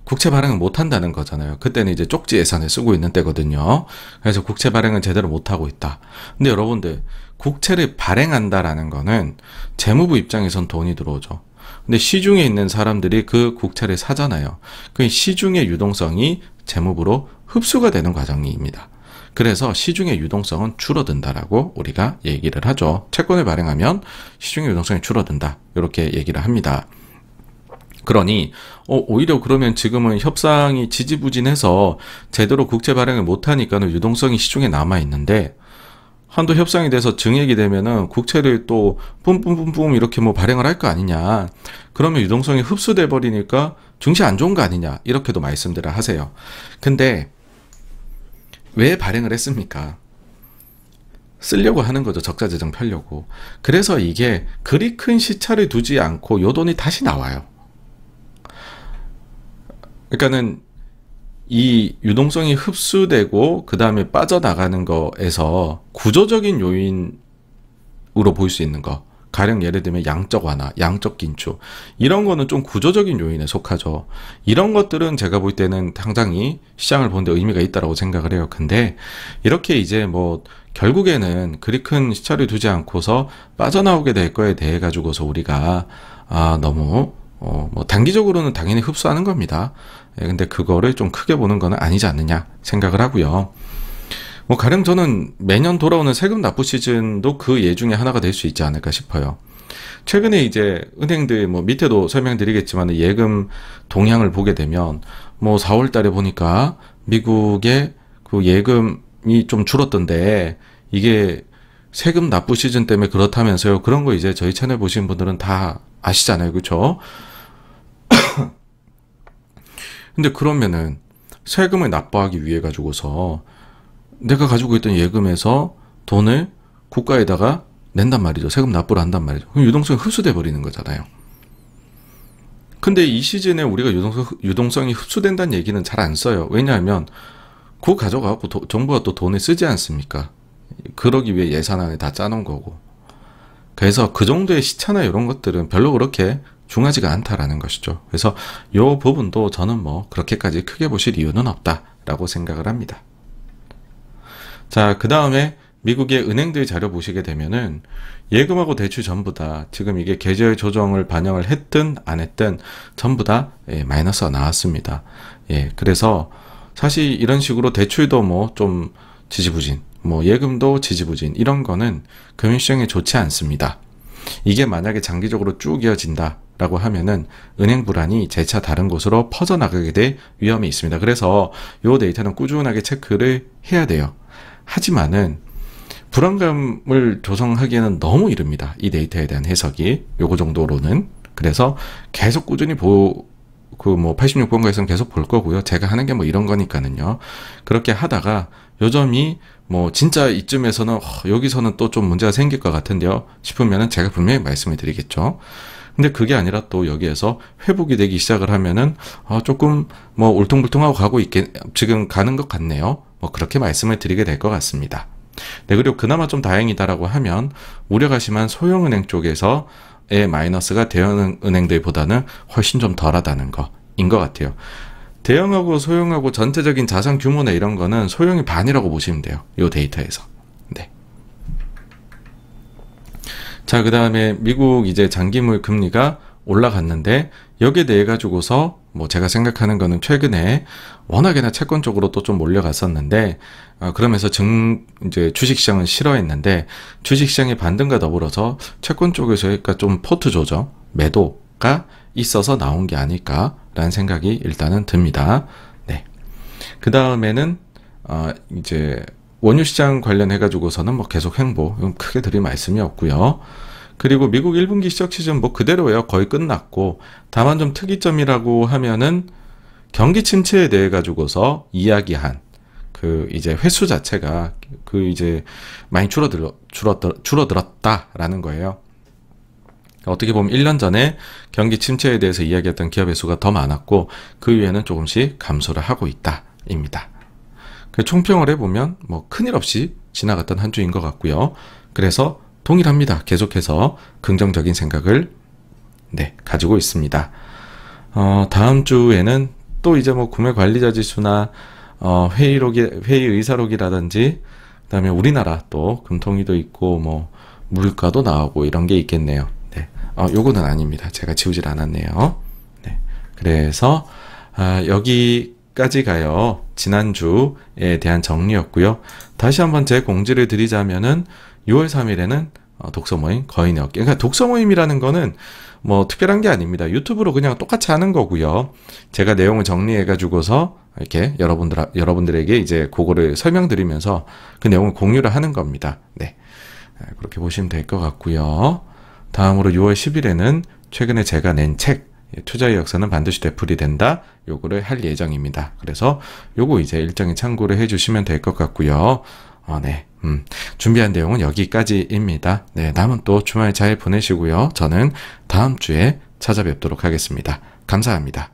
국채 발행을 못 한다는 거잖아요. 그때는 이제 쪽지 예산을 쓰고 있는 때거든요. 그래서 국채 발행을 제대로 못 하고 있다. 근데 여러분들, 국채를 발행한다라는 거는 재무부 입장에선 돈이 들어오죠. 근데 시중에 있는 사람들이 그 국채를 사잖아요. 그 시중의 유동성이 재무부로 흡수가 되는 과정입니다. 그래서 시중의 유동성은 줄어든다라고 우리가 얘기를 하죠. 채권을 발행하면 시중의 유동성이 줄어든다, 이렇게 얘기를 합니다. 그러니 오히려 그러면 지금은 협상이 지지부진해서 제대로 국채 발행을 못하니까는 유동성이 시중에 남아있는데, 한도 협상이 돼서 증액이 되면은 국채를 또 뿜뿜뿜뿜 이렇게 뭐 발행을 할 거 아니냐, 그러면 유동성이 흡수돼 버리니까 증시 안 좋은 거 아니냐, 이렇게도 말씀들을 하세요. 근데 왜 발행을 했습니까? 쓰려고 하는 거죠. 적자재정 펴려고. 그래서 이게 그리 큰 시차를 두지 않고 요 돈이 다시 나와요. 그러니까는 이 유동성이 흡수되고 그 다음에 빠져나가는 거에서 구조적인 요인으로 볼 수 있는 거, 가령 예를 들면 양적 완화, 양적 긴축, 이런 거는 좀 구조적인 요인에 속하죠. 이런 것들은 제가 볼 때는 당장히 시장을 보는데 의미가 있다라고 생각을 해요. 근데 이렇게 이제 뭐 결국에는 그리 큰 시차를 두지 않고서 빠져나오게 될 거에 대해 가지고서 우리가 너무 뭐 단기적으로는 당연히 흡수하는 겁니다. 근데 그거를 좀 크게 보는 거는 아니지 않느냐 생각을 하고요. 뭐 가령 저는 매년 돌아오는 세금 납부 시즌도 그 예 중에 하나가 될 수 있지 않을까 싶어요. 최근에 이제 은행들 뭐 밑에도 설명드리겠지만 예금 동향을 보게 되면 뭐 4월 달에 보니까 미국의 그 예금이 좀 줄었던데, 이게 세금 납부 시즌 때문에 그렇다면서요. 그런 거 이제 저희 채널 보신 분들은 다 아시잖아요. 그렇죠? 근데 그러면은 세금을 납부하기 위해 가지고서 내가 가지고 있던 예금에서 돈을 국가에다가 낸단 말이죠. 세금 납부를 한단 말이죠. 그럼 유동성이 흡수돼 버리는 거잖아요. 근데 이 시즌에 우리가 유동성이 흡수된다는 얘기는 잘 안 써요. 왜냐하면 그거 가져가고 정부가 또 돈을 쓰지 않습니까? 그러기 위해 예산안을 다 짜놓은 거고. 그래서 그 정도의 시차나 이런 것들은 별로 그렇게 중하지가 않다라는 것이죠. 그래서 이 부분도 저는 뭐 그렇게까지 크게 보실 이유는 없다라고 생각을 합니다. 자, 그 다음에 미국의 은행들 자료 보시게 되면은 예금하고 대출 전부 다 지금 이게 계절 조정을 반영을 했든 안 했든 전부 다 마이너스가 나왔습니다. 그래서 사실 이런 식으로 대출도 뭐 좀 지지부진, 뭐 예금도 지지부진, 이런 거는 금융시장에 좋지 않습니다. 이게 만약에 장기적으로 쭉 이어진다 라고 하면은 은행 불안이 재차 다른 곳으로 퍼져나가게 될 위험이 있습니다. 그래서 이 데이터는 꾸준하게 체크를 해야 돼요. 하지만은 불안감을 조성하기에는 너무 이릅니다. 이 데이터에 대한 해석이 요거 정도로는. 그래서 계속 꾸준히 86번가에서는 계속 볼 거고요. 제가 하는 게 뭐 이런 거니까는요. 그렇게 하다가 요점이 뭐 진짜 이쯤에서는 여기서는 또 좀 문제가 생길 것 같은데요 싶으면은 제가 분명히 말씀을 드리겠죠. 근데 그게 아니라 또 여기에서 회복이 되기 시작을 하면은 조금 뭐 울퉁불퉁하고 지금 가는 것 같네요. 뭐 그렇게 말씀을 드리게 될 것 같습니다. 네, 그리고 그나마 좀 다행이다라고 하면 우려가 심한 소형은행 쪽에서의 마이너스가 대형은행들보다는 훨씬 좀 덜하다는 거인 것 같아요. 대형하고 소형하고 전체적인 자산 규모나 이런 거는 소형이 반이라고 보시면 돼요. 이 데이터에서. 네. 자, 그 다음에 미국 이제 장기물 금리가 올라갔는데 여기에 대해 가지고서 뭐 제가 생각하는 거는 최근에 워낙에나 채권 쪽으로 또 좀 몰려갔었는데 그러면서 이제 주식시장은 싫어했는데 주식시장의 반등과 더불어서 채권 쪽에서 그러니까 좀 포트 조정 매도가 있어서 나온 게 아닐까라는 생각이 일단은 듭니다. 네. 그 다음에는 이제 원유 시장 관련해 가지고서는 뭐 계속 횡보, 크게 드릴 말씀이 없고요. 그리고 미국 1분기 실적 시즌 뭐 그대로예요. 거의 끝났고 다만 좀 특이점이라고 하면은 경기 침체에 대해 가지고서 이야기한 그 이제 횟수 자체가 그 이제 많이 줄어들었다라는 거예요. 어떻게 보면 1년 전에 경기 침체에 대해서 이야기했던 기업의 수가 더 많았고 그 이후에는 조금씩 감소를 하고 있다입니다. 총평을 해보면 뭐 큰일 없이 지나갔던 한 주인 것 같고요. 그래서 동일합니다. 계속해서 긍정적인 생각을 가지고 있습니다. 다음 주에는 또 이제 뭐 구매 관리자 지수나 회의 의사록이라든지 그다음에 우리나라 또 금통위도 있고 뭐 물가도 나오고 이런 게 있겠네요. 네. 요거는 아닙니다. 제가 지우질 않았네요. 네. 그래서 여기까지가요. 지난주에 대한 정리였고요. 다시 한번 제 공지를 드리자면은 6월 3일에는 독서 모임 거인의 어깨. 그러니까 독서 모임이라는 거는 뭐 특별한 게 아닙니다. 유튜브로 그냥 똑같이 하는 거고요. 제가 내용을 정리해 가지고서 이렇게 여러분들에게 이제 그거를 설명드리면서 그 내용을 공유를 하는 겁니다. 네. 그렇게 보시면 될 것 같고요. 다음으로 6월 10일에는 최근에 제가 낸 책 투자의 역사는 반드시 되풀이 된다. 요거를 할 예정입니다. 그래서 요거 이제 일정에 참고를 해 주시면 될 것 같고요. 네. 준비한 내용은 여기까지입니다. 네. 남은 또 주말 잘 보내시고요. 저는 다음 주에 찾아뵙도록 하겠습니다. 감사합니다.